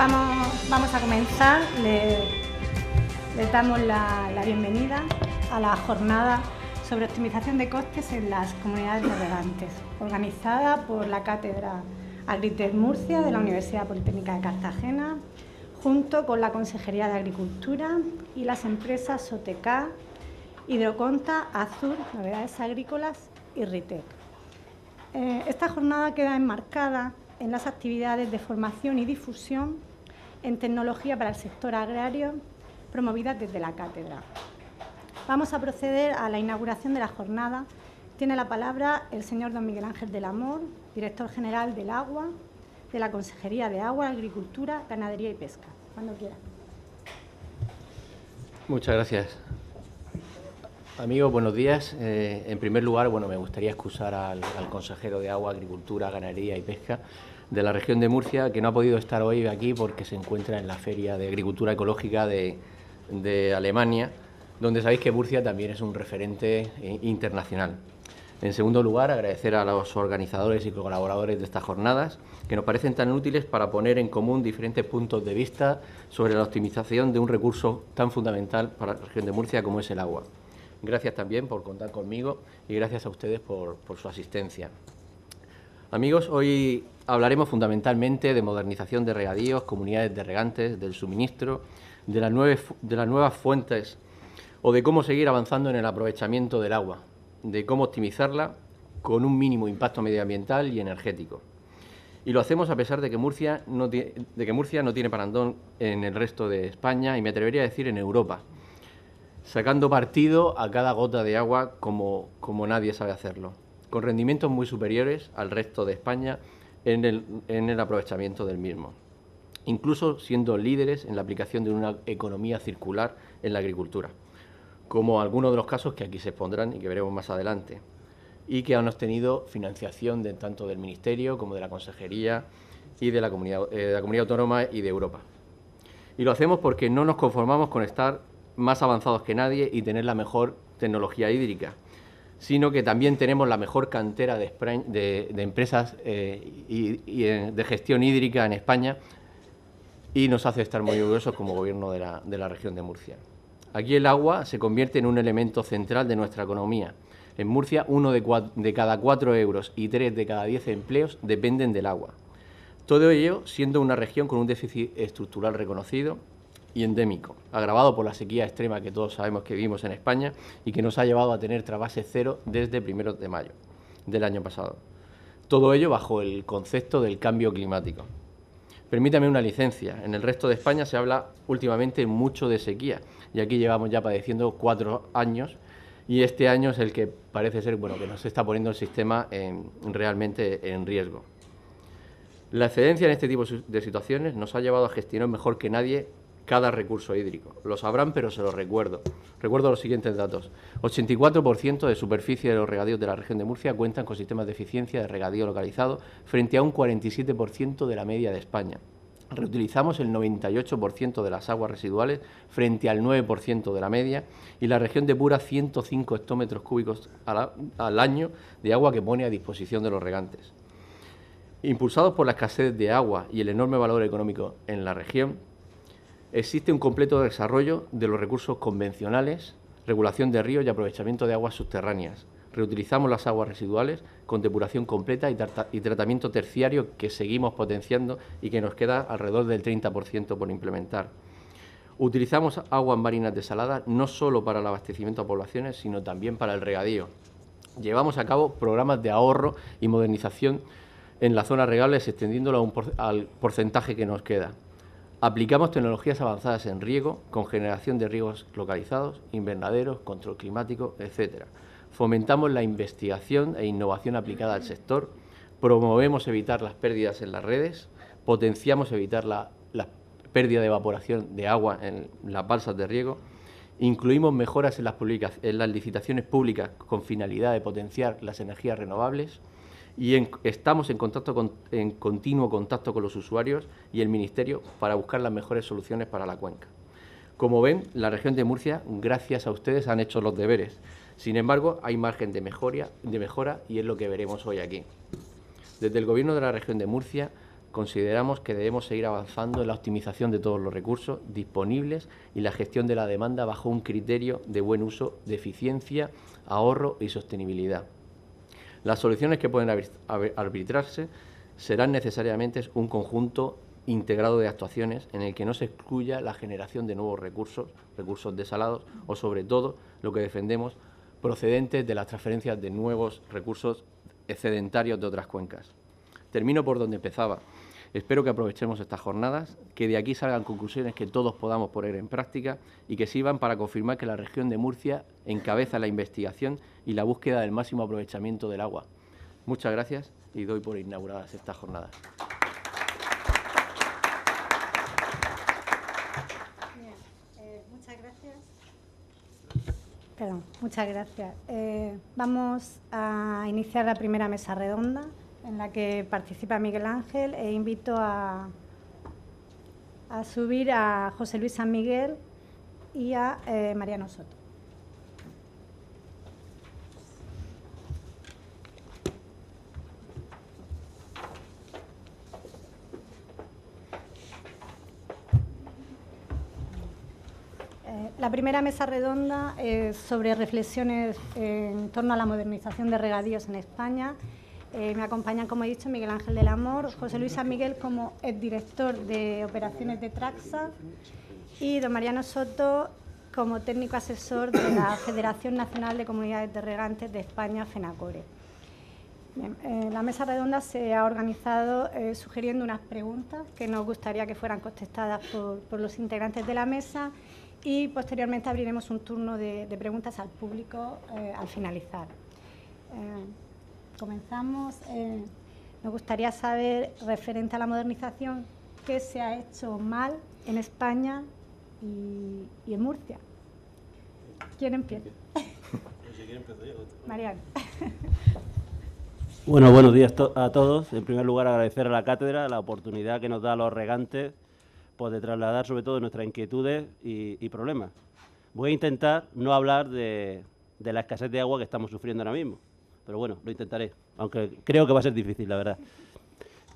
Vamos a comenzar. Les damos la bienvenida a la jornada sobre optimización de costes en las comunidades de regantes, organizada por la Cátedra Agritech Murcia de la Universidad Politécnica de Cartagena, junto con la Consejería de Agricultura y las empresas Soteca, Hidroconta, Azur, Novedades Agrícolas y Ritec. Esta jornada queda enmarcada en las actividades de formación y difusión en tecnología para el sector agrario promovidas desde la cátedra. Vamos a proceder a la inauguración de la jornada. Tiene la palabra el señor don Miguel Ángel del Amor, director general del Agua, de la Consejería de Agua, Agricultura, Ganadería y Pesca. Cuando quiera. Muchas gracias. Amigos, buenos días. En primer lugar, me gustaría excusar al consejero de Agua, Agricultura, Ganadería y Pesca de la región de Murcia, que no ha podido estar hoy aquí porque se encuentra en la Feria de Agricultura Ecológica de Alemania, donde sabéis que Murcia también es un referente internacional. En segundo lugar, agradecer a los organizadores y colaboradores de estas jornadas, que nos parecen tan útiles para poner en común diferentes puntos de vista sobre la optimización de un recurso tan fundamental para la región de Murcia como es el agua. Gracias también por contar conmigo y gracias a ustedes por su asistencia. Amigos, hoy hablaremos fundamentalmente de modernización de regadíos, comunidades de regantes, del suministro, de las nuevas fuentes o de cómo seguir avanzando en el aprovechamiento del agua, de cómo optimizarla con un mínimo impacto medioambiental y energético. Y lo hacemos a pesar de que Murcia no tiene parangón en el resto de España y me atrevería a decir en Europa, sacando partido a cada gota de agua como nadie sabe hacerlo, con rendimientos muy superiores al resto de España en el aprovechamiento del mismo, incluso siendo líderes en la aplicación de una economía circular en la agricultura, como algunos de los casos que aquí se expondrán y que veremos más adelante, y que han obtenido financiación tanto del Ministerio como de la Consejería y de la Comunidad Autónoma y de Europa. Y lo hacemos porque no nos conformamos con estar más avanzados que nadie y tener la mejor tecnología hídrica, sino que también tenemos la mejor cantera de empresas y de gestión hídrica en España, y nos hace estar muy orgullosos como Gobierno de la región de Murcia. Aquí el agua se convierte en un elemento central de nuestra economía. En Murcia, 1 de cada 4 euros y 3 de cada 10 empleos dependen del agua. Todo ello siendo una región con un déficit estructural reconocido y endémico, agravado por la sequía extrema que todos sabemos que vivimos en España y que nos ha llevado a tener trasvase cero desde 1 de mayo del año pasado. Todo ello bajo el concepto del cambio climático. Permítame una licencia. En el resto de España se habla últimamente mucho de sequía y aquí llevamos ya padeciendo 4 años y este año es el que parece ser que nos está poniendo el sistema realmente en riesgo. La excedencia en este tipo de situaciones nos ha llevado a gestionar mejor que nadie cada recurso hídrico. Lo sabrán, pero se lo recuerdo. Recuerdo los siguientes datos. 84% de superficie de los regadíos de la región de Murcia cuentan con sistemas de eficiencia de regadío localizado frente a un 47% de la media de España. Reutilizamos el 98% de las aguas residuales frente al 9% de la media y la región depura 105 hectómetros cúbicos al año de agua que pone a disposición de los regantes. Impulsados por la escasez de agua y el enorme valor económico en la región, existe un completo desarrollo de los recursos convencionales, regulación de ríos y aprovechamiento de aguas subterráneas. Reutilizamos las aguas residuales con depuración completa y tratamiento terciario que seguimos potenciando y que nos queda alrededor del 30% por implementar. Utilizamos aguas marinas desaladas no solo para el abastecimiento a poblaciones, sino también para el regadío. Llevamos a cabo programas de ahorro y modernización en las zonas regables, extendiéndolo al porcentaje que nos queda. Aplicamos tecnologías avanzadas en riego, con generación de riegos localizados, invernaderos, control climático, etc. Fomentamos la investigación e innovación aplicada al sector, promovemos evitar las pérdidas en las redes, potenciamos evitar la pérdida de evaporación de agua en las balsas de riego, incluimos mejoras en las licitaciones públicas con finalidad de potenciar las energías renovables, y estamos en continuo contacto con los usuarios y el Ministerio para buscar las mejores soluciones para la cuenca. Como ven, la región de Murcia, gracias a ustedes, han hecho los deberes. Sin embargo, hay margen de mejora y es lo que veremos hoy aquí. Desde el Gobierno de la región de Murcia consideramos que debemos seguir avanzando en la optimización de todos los recursos disponibles y la gestión de la demanda bajo un criterio de buen uso, de eficiencia, ahorro y sostenibilidad. Las soluciones que pueden arbitrarse serán necesariamente un conjunto integrado de actuaciones en el que no se excluya la generación de nuevos recursos desalados o, sobre todo, lo que defendemos, procedentes de las transferencias de nuevos recursos excedentarios de otras cuencas. Termino por donde empezaba. Espero que aprovechemos estas jornadas, que de aquí salgan conclusiones que todos podamos poner en práctica y que sirvan para confirmar que la región de Murcia encabeza la investigación y la búsqueda del máximo aprovechamiento del agua. Muchas gracias y doy por inauguradas estas jornadas. Muchas gracias. Vamos a iniciar la primera mesa redonda en la que participa Miguel Ángel e invito a subir a José Luis San Miguel y a Mariano Soto. La primera mesa redonda es sobre reflexiones en torno a la modernización de regadíos en España. Me acompañan, como he dicho, Miguel Ángel del Amor, José Luis San Miguel como exdirector de operaciones de Traxa y don Mariano Soto como técnico asesor de la Federación Nacional de Comunidades de Regantes de España, FENACORE. Bien, la mesa redonda se ha organizado sugiriendo unas preguntas que nos gustaría que fueran contestadas por los integrantes de la mesa y posteriormente abriremos un turno de preguntas al público al finalizar. Comenzamos. Nos gustaría saber, referente a la modernización, qué se ha hecho mal en España y en Murcia. ¿Quién empieza? Si quiere empiezo yo. Mariano. Bueno, buenos días a todos. En primer lugar, agradecer a la cátedra la oportunidad que nos da a los regantes de trasladar sobre todo nuestras inquietudes y problemas. Voy a intentar no hablar de la escasez de agua que estamos sufriendo ahora mismo, pero bueno, lo intentaré, aunque creo que va a ser difícil, la verdad.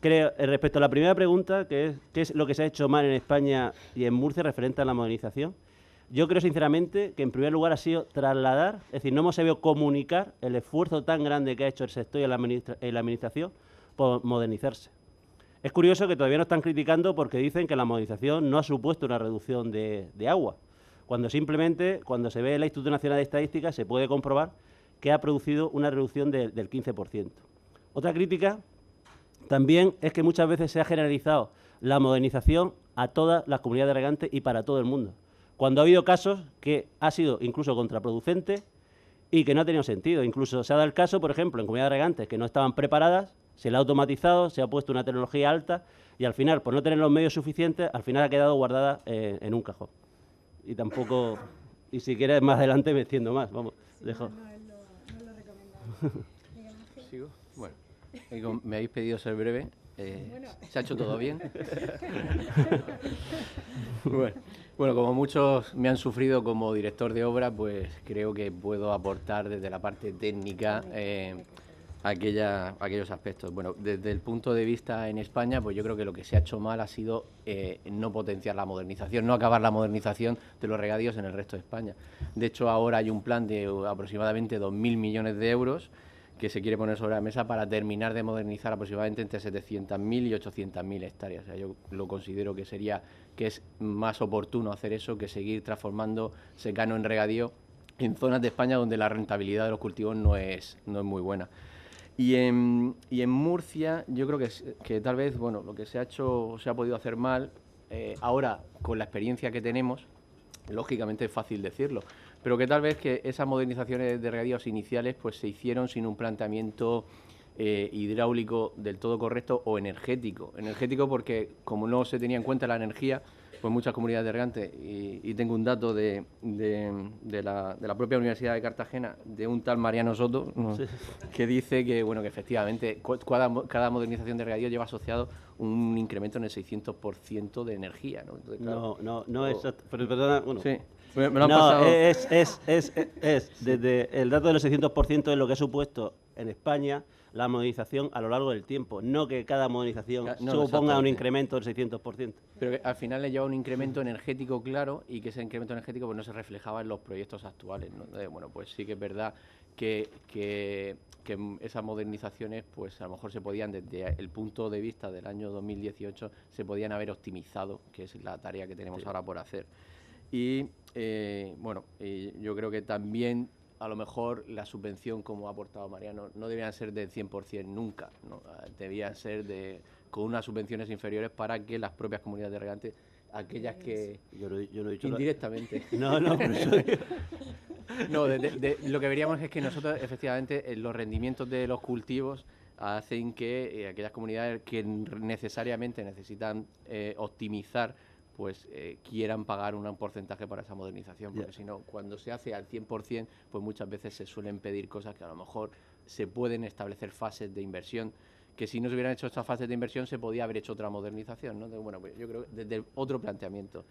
Respecto a la primera pregunta, que es ¿qué es lo que se ha hecho mal en España y en Murcia referente a la modernización? Yo creo sinceramente que en primer lugar ha sido trasladar, es decir, no hemos sabido comunicar el esfuerzo tan grande que ha hecho el sector y la administración por modernizarse. Es curioso que todavía nos están criticando porque dicen que la modernización no ha supuesto una reducción de agua, cuando simplemente, cuando se ve en el Instituto Nacional de Estadística, se puede comprobar que ha producido una reducción del 15%. Otra crítica también es que muchas veces se ha generalizado la modernización a todas las comunidades de regantes y para todo el mundo, cuando ha habido casos que ha sido incluso contraproducente y que no ha tenido sentido. Incluso se ha dado el caso, por ejemplo, en comunidades de regantes que no estaban preparadas, se le ha automatizado, se ha puesto una tecnología alta y al final, por no tener los medios suficientes, al final ha quedado guardada en un cajón. Y tampoco, y si quieres más adelante me extiendo más, vamos, sí, dejo. No es lo recomendable. ¿Sigo? Bueno, me habéis pedido ser breve. ¿Se ha hecho todo bien? Bueno, como muchos me han sufrido como director de obra, pues creo que puedo aportar desde la parte técnica aquellos aspectos. Bueno, desde el punto de vista en España, pues yo creo que lo que se ha hecho mal ha sido no potenciar la modernización, no acabar la modernización de los regadíos en el resto de España. De hecho, ahora hay un plan de aproximadamente 2.000 millones de euros que se quiere poner sobre la mesa para terminar de modernizar aproximadamente entre 700.000 y 800.000 hectáreas. O sea, yo lo considero que es más oportuno hacer eso que seguir transformando secano en regadío en zonas de España donde la rentabilidad de los cultivos no es muy buena. Y en Murcia yo creo que tal vez, bueno, lo que se ha hecho se ha podido hacer mal. Ahora, con la experiencia que tenemos, lógicamente es fácil decirlo, pero que tal vez que esas modernizaciones de regadíos iniciales pues se hicieron sin un planteamiento hidráulico del todo correcto o energético. Energético porque como no se tenía en cuenta la energía, pues muchas comunidades de regantes, y tengo un dato de la propia Universidad de Cartagena, de un tal Mariano Soto, ¿no? Sí. Que dice que, bueno, que efectivamente cada modernización de regadío lleva asociado un incremento en el 600% de energía, ¿no? Entonces, claro, no es... Pero, perdona, bueno... Sí. Me lo han pasado. Desde el dato del 600% de lo que ha supuesto en España la modernización a lo largo del tiempo, no que cada modernización No, suponga un exactamente. incremento del 600%. Pero que al final le lleva un incremento energético claro y que ese incremento energético pues no se reflejaba en los proyectos actuales, ¿no? Bueno, pues sí que es verdad que esas modernizaciones pues a lo mejor se podían, desde el punto de vista del año 2018, se podían haber optimizado, que es la tarea que tenemos ahora por hacer. Y yo creo que también a lo mejor la subvención, como ha aportado Mariano, no debían ser del 100% nunca, ¿no? Debían ser con unas subvenciones inferiores para que las propias comunidades de regantes, aquellas que Yo no he dicho indirectamente... No, por eso digo. No, lo que veríamos es que nosotros, efectivamente, los rendimientos de los cultivos hacen que aquellas comunidades que necesariamente necesitan optimizar, pues quieran pagar un porcentaje para esa modernización, porque si no, cuando se hace al 100%, pues muchas veces se suelen pedir cosas que a lo mejor se pueden establecer fases de inversión, que si no se hubieran hecho estas fases de inversión se podía haber hecho otra modernización, ¿no? Bueno, pues yo creo que desde otro planteamiento.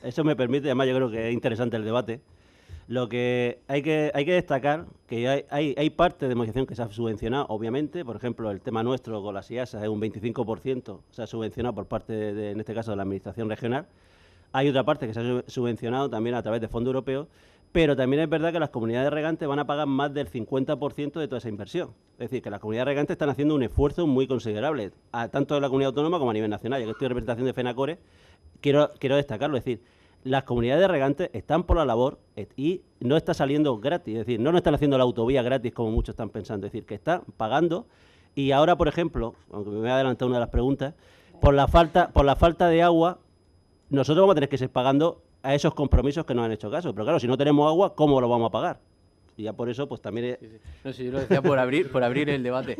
Eso me permite, además yo creo que es interesante el debate. Lo que hay que destacar que hay parte de modernización que se ha subvencionado, obviamente. Por ejemplo, el tema nuestro con las IASA es un 25%, se ha subvencionado por parte, en este caso, de la Administración regional. Hay otra parte que se ha subvencionado también a través de fondos europeos, pero también es verdad que las comunidades regantes van a pagar más del 50% de toda esa inversión. Es decir, que las comunidades regantes están haciendo un esfuerzo muy considerable, tanto en la comunidad autónoma como a nivel nacional. Ya que estoy en representación de FENACORE, quiero destacarlo, es decir, las comunidades de regantes están por la labor y no está saliendo gratis, es decir, no nos están haciendo la autovía gratis como muchos están pensando, es decir, que están pagando. Y ahora, por ejemplo, aunque me voy a adelantar una de las preguntas, por la falta de agua, nosotros vamos a tener que seguir pagando a esos compromisos que nos han hecho caso. Pero claro, si no tenemos agua, ¿cómo lo vamos a pagar? Y ya por eso, pues también... Sí. No sé, yo lo decía por abrir el debate.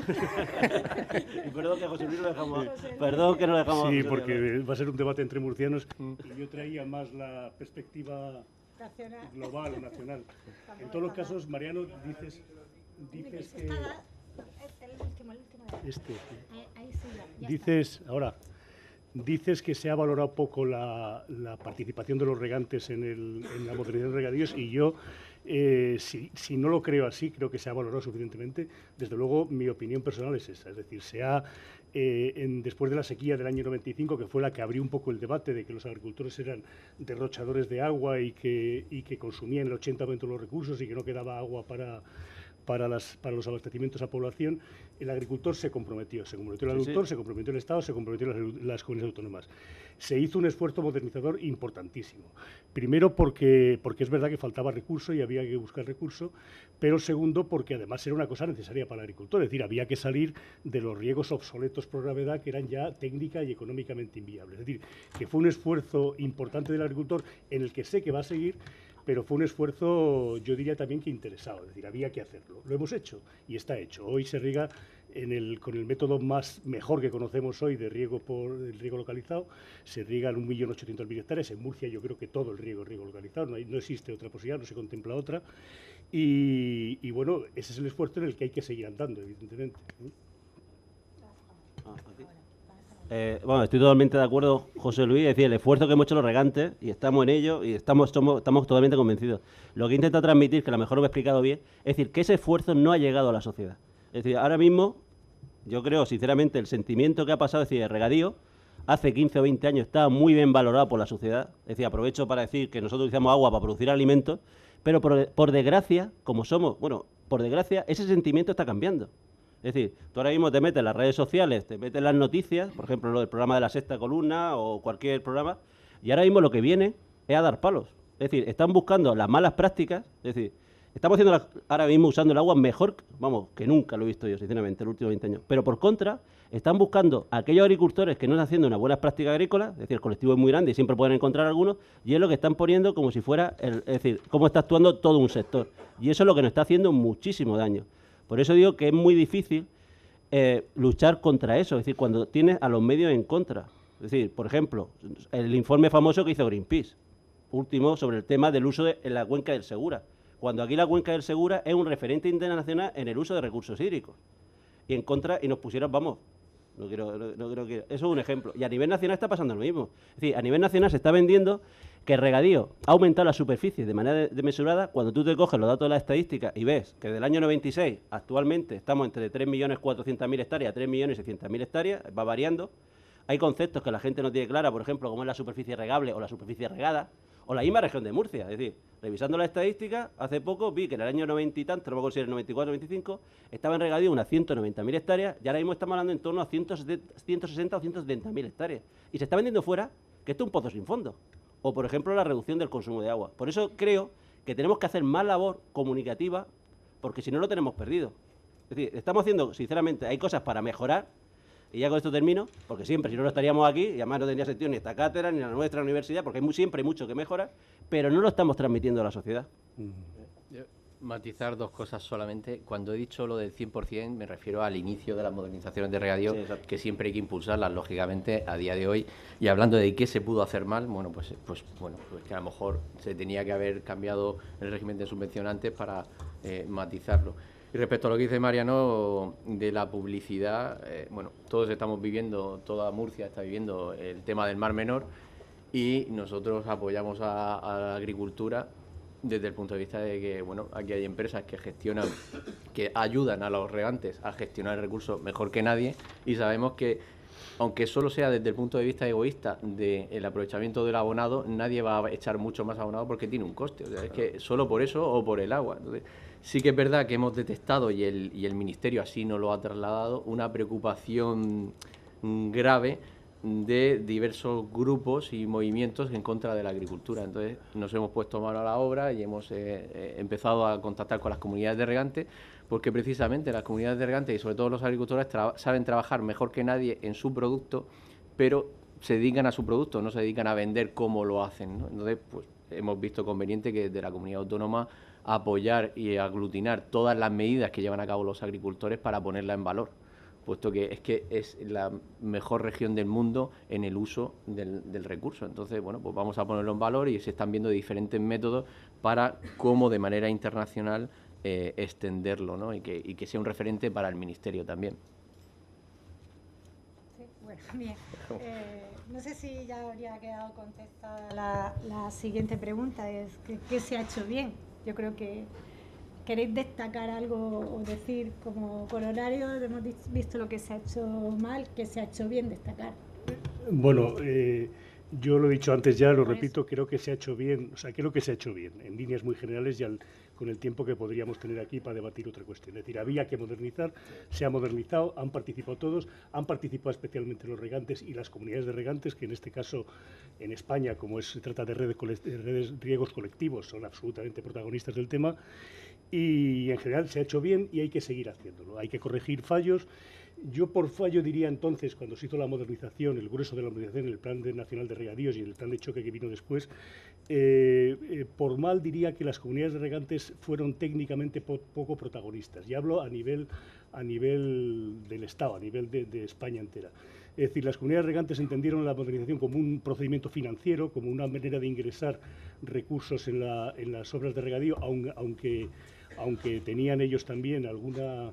Y perdón que a José Luis lo dejamos... Perdón que no lo dejamos... Sí, porque va a ser un debate entre murcianos y yo traía más la perspectiva global o nacional. En todos los casos, Mariano, dices que... Dices que se ha valorado poco la participación de los regantes en la modernización de regadíos y yo, si no lo creo así, creo que se ha valorado suficientemente. Desde luego, mi opinión personal es esa. Es decir, después de la sequía del año 95, que fue la que abrió un poco el debate de que los agricultores eran derrochadores de agua y que consumían el 80% de los recursos y que no quedaba agua para los abastecimientos a población, el agricultor se comprometió el agricultor, se comprometió el Estado, se comprometió las comunidades autónomas. Se hizo un esfuerzo modernizador importantísimo. Primero porque es verdad que faltaba recurso y había que buscar recurso, pero segundo porque además era una cosa necesaria para el agricultor, es decir, había que salir de los riegos obsoletos por gravedad que eran ya técnica y económicamente inviables. Es decir, que fue un esfuerzo importante del agricultor en el que sé que va a seguir, pero fue un esfuerzo, yo diría también que interesado, es decir, había que hacerlo. Lo hemos hecho y está hecho. Hoy se riega con el método mejor que conocemos hoy de riego localizado, se riegan 1.800.000 hectáreas. En Murcia yo creo que todo el riego es riego localizado, no existe otra posibilidad, no se contempla otra. Y bueno, ese es el esfuerzo en el que hay que seguir andando, evidentemente. Estoy totalmente de acuerdo, José Luis, es decir, el esfuerzo que hemos hecho los regantes, y estamos en ello, y estamos totalmente convencidos. Lo que intento transmitir, que a lo mejor lo he explicado bien, es decir, que ese esfuerzo no ha llegado a la sociedad. Es decir, ahora mismo, yo creo, sinceramente, el sentimiento que ha pasado, es decir, el regadío, hace 15 o 20 años estaba muy bien valorado por la sociedad. Es decir, aprovecho para decir que nosotros utilizamos agua para producir alimentos, pero por desgracia, por desgracia, ese sentimiento está cambiando. Es decir, tú ahora mismo te metes en las redes sociales, te metes en las noticias, por ejemplo, lo del programa de La Sexta Columna o cualquier programa, y ahora mismo lo que viene es a dar palos. Es decir, están buscando las malas prácticas, es decir, estamos haciendo ahora mismo usando el agua mejor, que nunca lo he visto yo, sinceramente, en los últimos 20 años. Pero por contra, están buscando a aquellos agricultores que no están haciendo una buena práctica agrícola, es decir, el colectivo es muy grande y siempre pueden encontrar algunos, y es lo que están poniendo como si fuera, es decir, cómo está actuando todo un sector. Y eso es lo que nos está haciendo muchísimo daño. Por eso digo que es muy difícil luchar contra eso, es decir, cuando tienes a los medios en contra. Es decir, por ejemplo, el informe famoso que hizo Greenpeace, último, sobre el tema del uso en la cuenca del Segura, cuando aquí la cuenca del Segura es un referente internacional en el uso de recursos hídricos. Y en contra, y nos pusieron, No creo que... Eso es un ejemplo. Y a nivel nacional está pasando lo mismo. Es decir, a nivel nacional se está vendiendo que el regadío ha aumentado la superficie de manera desmesurada. Cuando tú te coges los datos de las estadísticas y ves que del año 96 actualmente estamos entre 3.400.000 hectáreas a 3.600.000 hectáreas, va variando. Hay conceptos que la gente no tiene clara, por ejemplo, como es la superficie regable o la superficie regada, o la misma región de Murcia. Es decir, revisando las estadísticas, hace poco vi que en el año 90 y tanto, no me acuerdo si era el 94 o 95, estaba en regadío unas 190.000 hectáreas y ahora mismo estamos hablando en torno a 160 o 170.000 hectáreas. Y se está vendiendo fuera que esto es un pozo sin fondo. O, por ejemplo, la reducción del consumo de agua. Por eso creo que tenemos que hacer más labor comunicativa, porque si no lo tenemos perdido. Es decir, estamos haciendo, sinceramente, hay cosas para mejorar. Y ya con esto termino, porque siempre, si no, estaríamos aquí, y además no tendría sentido ni esta cátedra, ni la nuestra universidad, porque siempre hay mucho que mejorar, pero no lo estamos transmitiendo a la sociedad. Matizar dos cosas solamente. Cuando he dicho lo del 100%, me refiero al inicio de las modernizaciones de regadío, sí, que siempre hay que impulsarlas, lógicamente, a día de hoy. Y hablando de qué se pudo hacer mal, bueno, pues que a lo mejor se tenía que haber cambiado el régimen de subvencionantes para matizarlo. Y respecto a lo que dice Mariano de la publicidad, bueno, todos estamos viviendo, toda Murcia está viviendo el tema del Mar Menor y nosotros apoyamos a la agricultura desde el punto de vista de que, bueno, aquí hay empresas que gestionan, que ayudan a los regantes a gestionar el recurso mejor que nadie y sabemos que, aunque solo sea desde el punto de vista egoísta del aprovechamiento del abonado, nadie va a echar mucho más abonado porque tiene un coste. O sea, es que solo por eso o por el agua. Entonces, sí que es verdad que hemos detectado, y el Ministerio así nos lo ha trasladado, una preocupación grave de diversos grupos y movimientos en contra de la agricultura. Entonces nos hemos puesto mano a la obra y hemos empezado a contactar con las comunidades de regantes, porque precisamente las comunidades de regantes y sobre todo los agricultores saben trabajar mejor que nadie en su producto, pero se dedican a su producto, no se dedican a vender como lo hacen, ¿no? Entonces, pues hemos visto conveniente que desde la comunidad autónoma apoyar y aglutinar todas las medidas que llevan a cabo los agricultores para ponerla en valor, puesto que es la mejor región del mundo en el uso del recurso. Entonces, bueno, pues vamos a ponerlo en valor y se están viendo diferentes métodos para cómo de manera internacional extenderlo, ¿no? Y que sea un referente para el Ministerio también. Sí, bueno, bien. No sé si ya habría quedado contestada la siguiente pregunta, es ¿qué se ha hecho bien? Yo creo que ¿queréis destacar algo o decir como corolario? Hemos visto lo que se ha hecho mal, que se ha hecho bien destacar. Bueno, yo lo he dicho antes ya, lo repito, creo que se ha hecho bien, o sea, creo que se ha hecho bien, en líneas muy generales y con el tiempo que podríamos tener aquí para debatir otra cuestión. Es decir, había que modernizar, se ha modernizado, han participado todos, han participado especialmente los regantes y las comunidades de regantes, que en este caso en España, como se trata de redes riegos colectivos, son absolutamente protagonistas del tema. Y en general se ha hecho bien y hay que seguir haciéndolo, hay que corregir fallos. Yo por fallo diría entonces, cuando se hizo la modernización, el grueso de la modernización, el Plan Nacional de Regadíos y el Plan de Choque que vino después, por mal diría que las comunidades de regantes fueron técnicamente poco protagonistas. Y hablo a nivel del Estado, a nivel de España entera. Es decir, las comunidades regantes entendieron la modernización como un procedimiento financiero, como una manera de ingresar recursos en las obras de regadío, aunque tenían ellos también alguna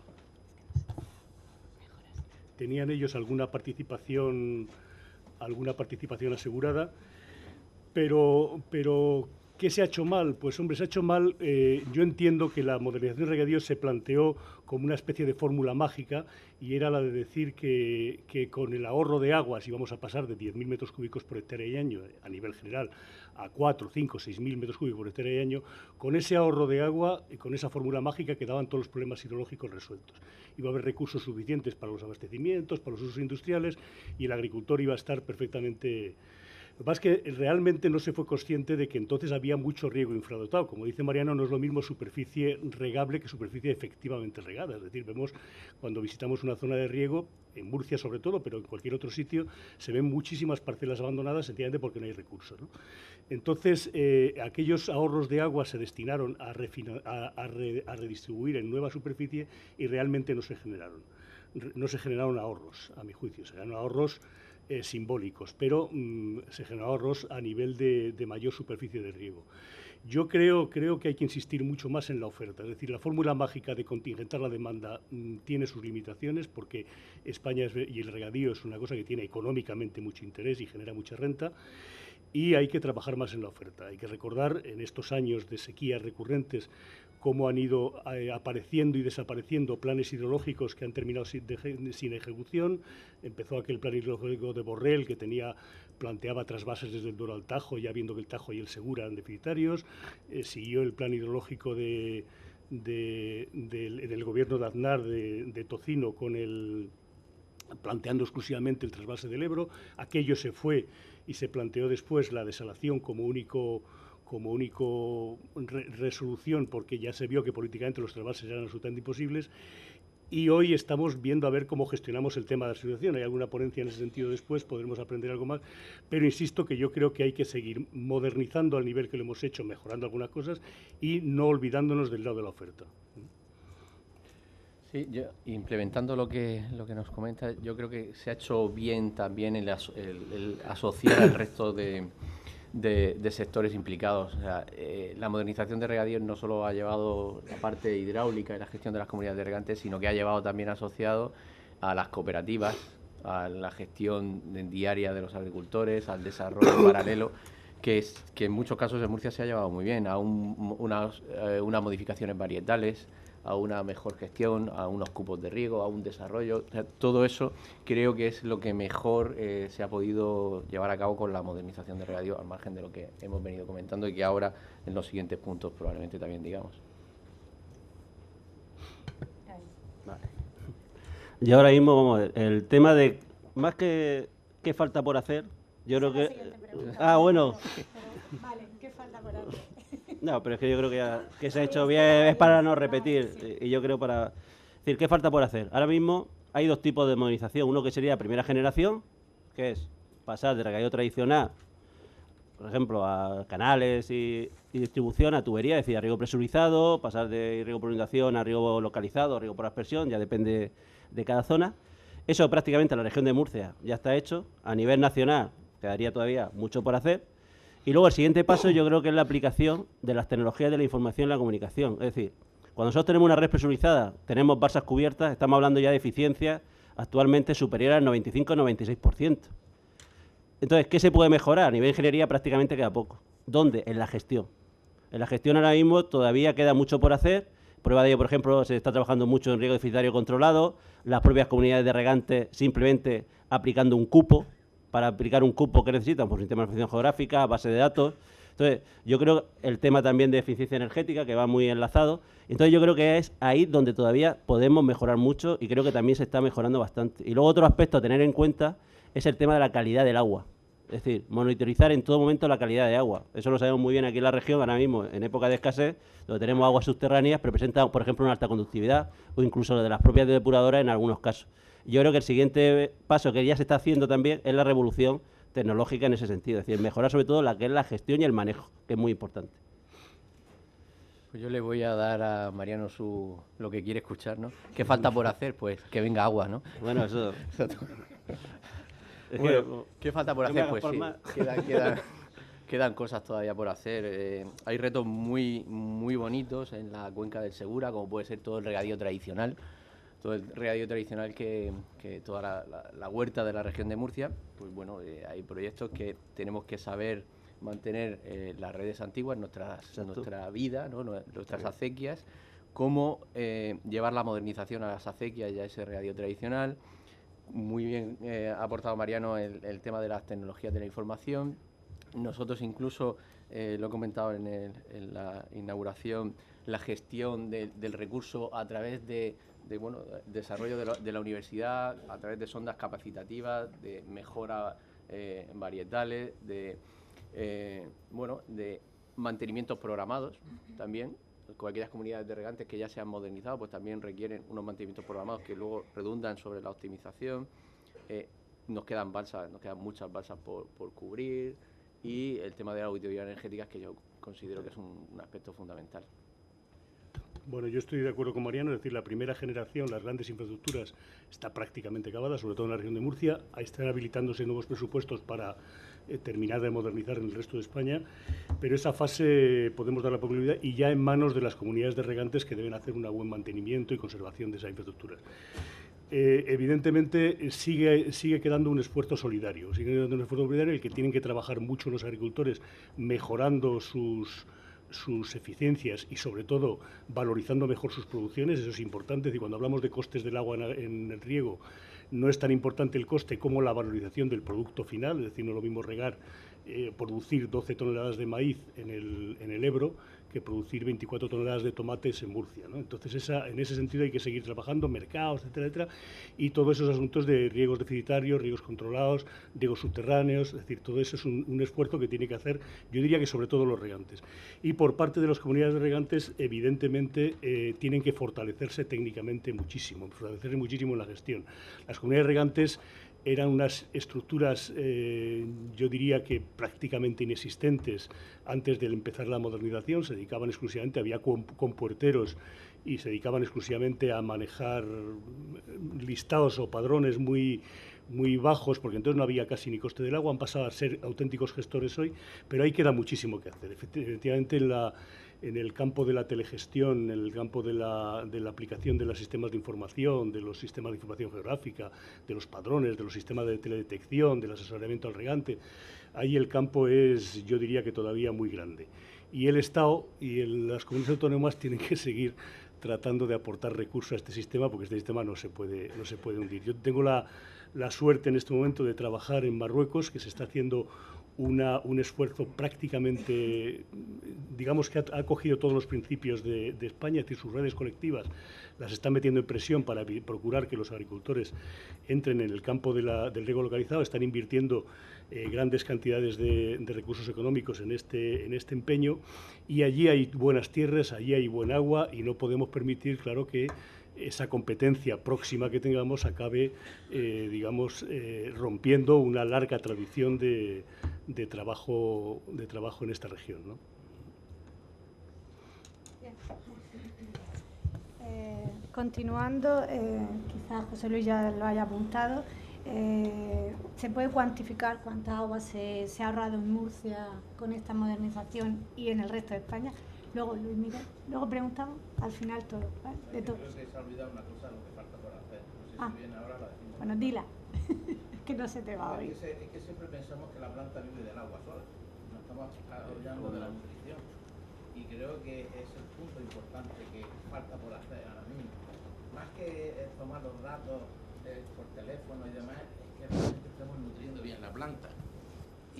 participación asegurada, pero ¿qué se ha hecho mal? Pues hombre, se ha hecho mal, yo entiendo que la modernización de regadío se planteó como una especie de fórmula mágica y era la de decir que con el ahorro de aguas íbamos a pasar de 10.000 metros cúbicos por hectárea y año a nivel general a 4, 5, 6.000 metros cúbicos por hectárea y año. Con ese ahorro de agua y con esa fórmula mágica quedaban todos los problemas hidrológicos resueltos. Iba a haber recursos suficientes para los abastecimientos, para los usos industriales y el agricultor iba a estar perfectamente... Lo que pasa es que realmente no se fue consciente de que entonces había mucho riego infradotado. Como dice Mariano, no es lo mismo superficie regable que superficie efectivamente regada. Es decir, vemos cuando visitamos una zona de riego, en Murcia sobre todo, pero en cualquier otro sitio, se ven muchísimas parcelas abandonadas sencillamente porque no hay recursos, ¿no? Entonces, aquellos ahorros de agua se destinaron a redistribuir en nueva superficie y realmente no se generaron ahorros, a mi juicio. Se generaron ahorros simbólicos, pero se generan ahorros a nivel de mayor superficie de riego. Yo creo que hay que insistir mucho más en la oferta. Es decir, la fórmula mágica de contingentar la demanda tiene sus limitaciones porque España y el regadío es una cosa que tiene económicamente mucho interés y genera mucha renta. Y hay que trabajar más en la oferta. Hay que recordar en estos años de sequías recurrentes cómo han ido apareciendo y desapareciendo planes hidrológicos que han terminado sin ejecución. Empezó aquel plan hidrológico de Borrell que planteaba trasvases desde el Duero al Tajo, ya viendo que el Tajo y el Segura eran deficitarios. Siguió el plan hidrológico del gobierno de Aznar de Tocino planteando exclusivamente el trasvase del Ebro. Aquello se fue y se planteó después la desalación como único resolución, porque ya se vio que políticamente los trasvases eran absolutamente imposibles. Y hoy estamos viendo a ver cómo gestionamos el tema de la situación. Hay alguna ponencia en ese sentido después, podremos aprender algo más, pero insisto que yo creo que hay que seguir modernizando al nivel que lo hemos hecho, mejorando algunas cosas y no olvidándonos del lado de la oferta. Sí, implementando lo que nos comenta, yo creo que se ha hecho bien también el asociar al resto de sectores implicados. O sea, la modernización de regadíos no solo ha llevado la parte hidráulica y la gestión de las comunidades de regantes, sino que ha llevado también asociado a las cooperativas, a la gestión diaria de los agricultores, al desarrollo paralelo, que en muchos casos en Murcia se ha llevado muy bien, a unas modificaciones varietales, a una mejor gestión, a unos cupos de riego, a un desarrollo. O sea, todo eso creo que es lo que mejor se ha podido llevar a cabo con la modernización de regadío, al margen de lo que hemos venido comentando y que ahora en los siguientes puntos probablemente también digamos. Vale. Y ahora mismo, vamos, el tema de más que qué falta por hacer, yo creo que... bueno. Vale, ¿qué falta por hacer? No, pero es que yo creo que se ha hecho bien, es para no repetir. Y yo creo para... Es decir, ¿qué falta por hacer? Ahora mismo hay dos tipos de modernización. Uno que sería primera generación, que es pasar de regadío tradicional, por ejemplo, a canales y distribución, a tubería, es decir, a riego presurizado, pasar de riego por inundación a riego localizado, a riego por aspersión, ya depende de cada zona. Eso prácticamente en la región de Murcia ya está hecho. A nivel nacional quedaría todavía mucho por hacer. Y luego el siguiente paso yo creo que es la aplicación de las tecnologías de la información y la comunicación. Es decir, cuando nosotros tenemos una red presurizada, tenemos balsas cubiertas, estamos hablando ya de eficiencias actualmente superiores al 95-96%. Entonces, ¿qué se puede mejorar? A nivel de ingeniería prácticamente queda poco. ¿Dónde? En la gestión. En la gestión ahora mismo todavía queda mucho por hacer. Prueba de ello, por ejemplo, se está trabajando mucho en riego deficitario controlado, las propias comunidades de regantes simplemente aplicando un cupo. Para aplicar un cupo que necesitan, por sistema de información geográfica, base de datos. Entonces, yo creo el tema también de eficiencia energética, que va muy enlazado. Entonces, yo creo que es ahí donde todavía podemos mejorar mucho y creo que también se está mejorando bastante. Y luego otro aspecto a tener en cuenta es el tema de la calidad del agua. Es decir, monitorizar en todo momento la calidad de agua. Eso lo sabemos muy bien aquí en la región, ahora mismo, en época de escasez, donde tenemos aguas subterráneas, pero presenta, por ejemplo, una alta conductividad o incluso lo de las propias depuradoras en algunos casos. Yo creo que el siguiente paso que ya se está haciendo también es la revolución tecnológica en ese sentido, es decir, mejorar sobre todo la que es la gestión y el manejo, que es muy importante. Pues yo le voy a dar a Mariano lo que quiere escuchar, ¿no? ¿Qué falta por hacer? Pues que venga agua, ¿no? Bueno, eso... Bueno, ¿qué falta por hacer? Pues sí, quedan cosas todavía por hacer. Hay retos muy, muy bonitos en la cuenca del Segura, como puede ser todo el regadío tradicional. Todo el regadío tradicional que toda la huerta de la región de Murcia, pues bueno, hay proyectos que tenemos que saber mantener las redes antiguas, nuestra vida, ¿no? Nuestras acequias, cómo llevar la modernización a las acequias y a ese regadío tradicional. Muy bien ha aportado Mariano el tema de las tecnologías de la información. Nosotros incluso, lo he comentado en la inauguración, la gestión del recurso a través de desarrollo de la universidad, a través de sondas capacitativas, de mejora varietales, de mantenimientos programados también. Con aquellas comunidades de regantes que ya se han modernizado, pues también requieren unos mantenimientos programados que luego redundan sobre la optimización. Nos quedan muchas balsas por cubrir, y el tema de la auditoría energética, que yo considero que es un aspecto fundamental. Bueno, yo estoy de acuerdo con Mariano, es decir, la primera generación, las grandes infraestructuras, está prácticamente acabada, sobre todo en la región de Murcia. Ahí están habilitándose nuevos presupuestos para terminar de modernizar en el resto de España, pero esa fase podemos dar la posibilidad y ya en manos de las comunidades de regantes que deben hacer un buen mantenimiento y conservación de esa infraestructura. Evidentemente sigue quedando un esfuerzo solidario, el que tienen que trabajar mucho los agricultores mejorando sus eficiencias y sobre todo valorizando mejor sus producciones. Eso es importante. Y cuando hablamos de costes del agua en el riego, no es tan importante el coste como la valorización del producto final, es decir, no es lo mismo regar, producir 12 toneladas de maíz en el Ebro que producir 24 toneladas de tomates en Murcia, ¿no? Entonces, en ese sentido hay que seguir trabajando, mercados, etcétera, etcétera, y todos esos asuntos de riegos deficitarios, riegos controlados, riegos subterráneos, es decir, todo eso es un esfuerzo que tiene que hacer, yo diría que sobre todo los regantes. Y por parte de las comunidades de regantes, evidentemente, tienen que fortalecerse técnicamente muchísimo, en la gestión. Las comunidades regantes eran unas estructuras, yo diría que prácticamente inexistentes antes de empezar la modernización. Se dedicaban exclusivamente, había compuerteros y se dedicaban exclusivamente a manejar listados o padrones muy bajos, porque entonces no había casi ni coste del agua. Han pasado a ser auténticos gestores hoy, pero ahí queda muchísimo que hacer. Efectivamente, en el campo de la telegestión, en el campo de la aplicación de los sistemas de información, de los sistemas de información geográfica, de los padrones, de los sistemas de teledetección, del asesoramiento al regante, ahí el campo es, yo diría que todavía muy grande. Y el Estado y las comunidades autónomas tienen que seguir tratando de aportar recursos a este sistema, porque este sistema no se puede hundir. Yo tengo la suerte en este momento de trabajar en Marruecos, que se está haciendo un esfuerzo prácticamente, digamos que ha cogido todos los principios de España, es decir, sus redes colectivas las están metiendo en presión para procurar que los agricultores entren en el campo del riego localizado, están invirtiendo grandes cantidades de recursos económicos en este empeño, y allí hay buenas tierras, allí hay buen agua, y no podemos permitir, claro, que esa competencia próxima que tengamos acabe, rompiendo una larga tradición de trabajo en esta región, ¿no? Continuando, quizás José Luis ya lo haya apuntado, ¿se puede cuantificar cuánta agua se ha ahorrado en Murcia con esta modernización y en el resto de España? Luego, Luis Miguel, luego preguntamos al final todo, ¿vale? De todo. Creo que se ha olvidado una cosa, lo que falta por hacer. No sé si viene ahora, la decimos. Bueno, dila, que no se te va a oír. Es que siempre pensamos que la planta vive del agua sola. No estamos hablando de la nutrición. Y creo que es el punto importante que falta por hacer ahora mismo. Más que tomar los datos por teléfono y demás, es que realmente estemos nutriendo bien la planta.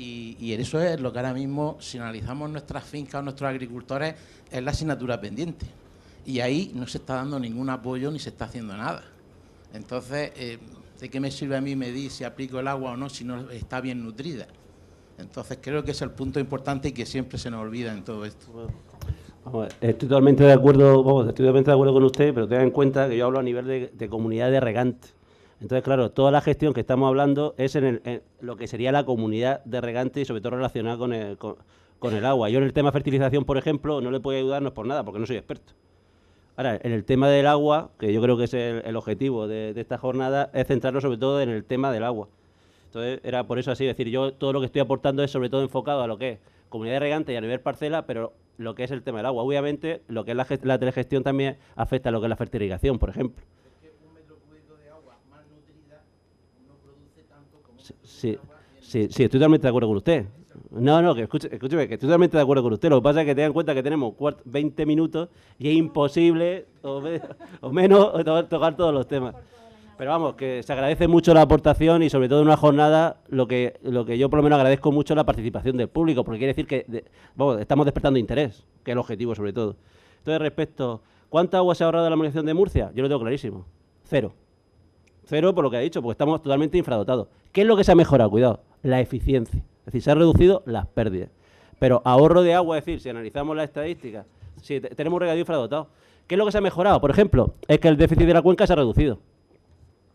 Y eso es lo que ahora mismo, si analizamos nuestras fincas o nuestros agricultores, es la asignatura pendiente. Y ahí no se está dando ningún apoyo ni se está haciendo nada. Entonces, ¿de qué me sirve a mí medir si aplico el agua o no si no está bien nutrida? Entonces, creo que es el punto importante y que siempre se nos olvida en todo esto. Vamos, estoy totalmente de acuerdo con usted, pero tenga en cuenta que yo hablo a nivel de comunidad de regantes. Entonces, claro, toda la gestión que estamos hablando es en lo que sería la comunidad de regantes y sobre todo relacionada con el agua. Yo en el tema de fertilización, por ejemplo, no le puedo ayudarnos por nada, porque no soy experto. Ahora, en el tema del agua, que yo creo que es el objetivo de esta jornada, es centrarnos sobre todo en el tema del agua. Entonces, era por eso así, es decir, yo todo lo que estoy aportando es sobre todo enfocado a lo que es comunidad de regantes y a nivel parcela, pero lo que es el tema del agua. Obviamente, lo que es la telegestión también afecta a lo que es la fertilización, por ejemplo. Sí, estoy totalmente de acuerdo con usted. No, que escúcheme, que estoy totalmente de acuerdo con usted. Lo que pasa es que tenga en cuenta que tenemos 20 minutos y es imposible, o menos, tocar todos los temas. Pero vamos, que se agradece mucho la aportación y sobre todo en una jornada lo que yo por lo menos agradezco mucho es la participación del público, porque quiere decir que estamos despertando interés, que es el objetivo sobre todo. Entonces, respecto, ¿cuánta agua se ha ahorrado en la modernización de Murcia? Yo lo tengo clarísimo, 0. 0 por lo que ha dicho, porque estamos totalmente infradotados. ¿Qué es lo que se ha mejorado? Cuidado, la eficiencia. Es decir, se han reducido las pérdidas. Pero ahorro de agua, es decir, si analizamos las estadísticas, si tenemos un regadío infradotado, ¿qué es lo que se ha mejorado? Por ejemplo, es que el déficit de la cuenca se ha reducido.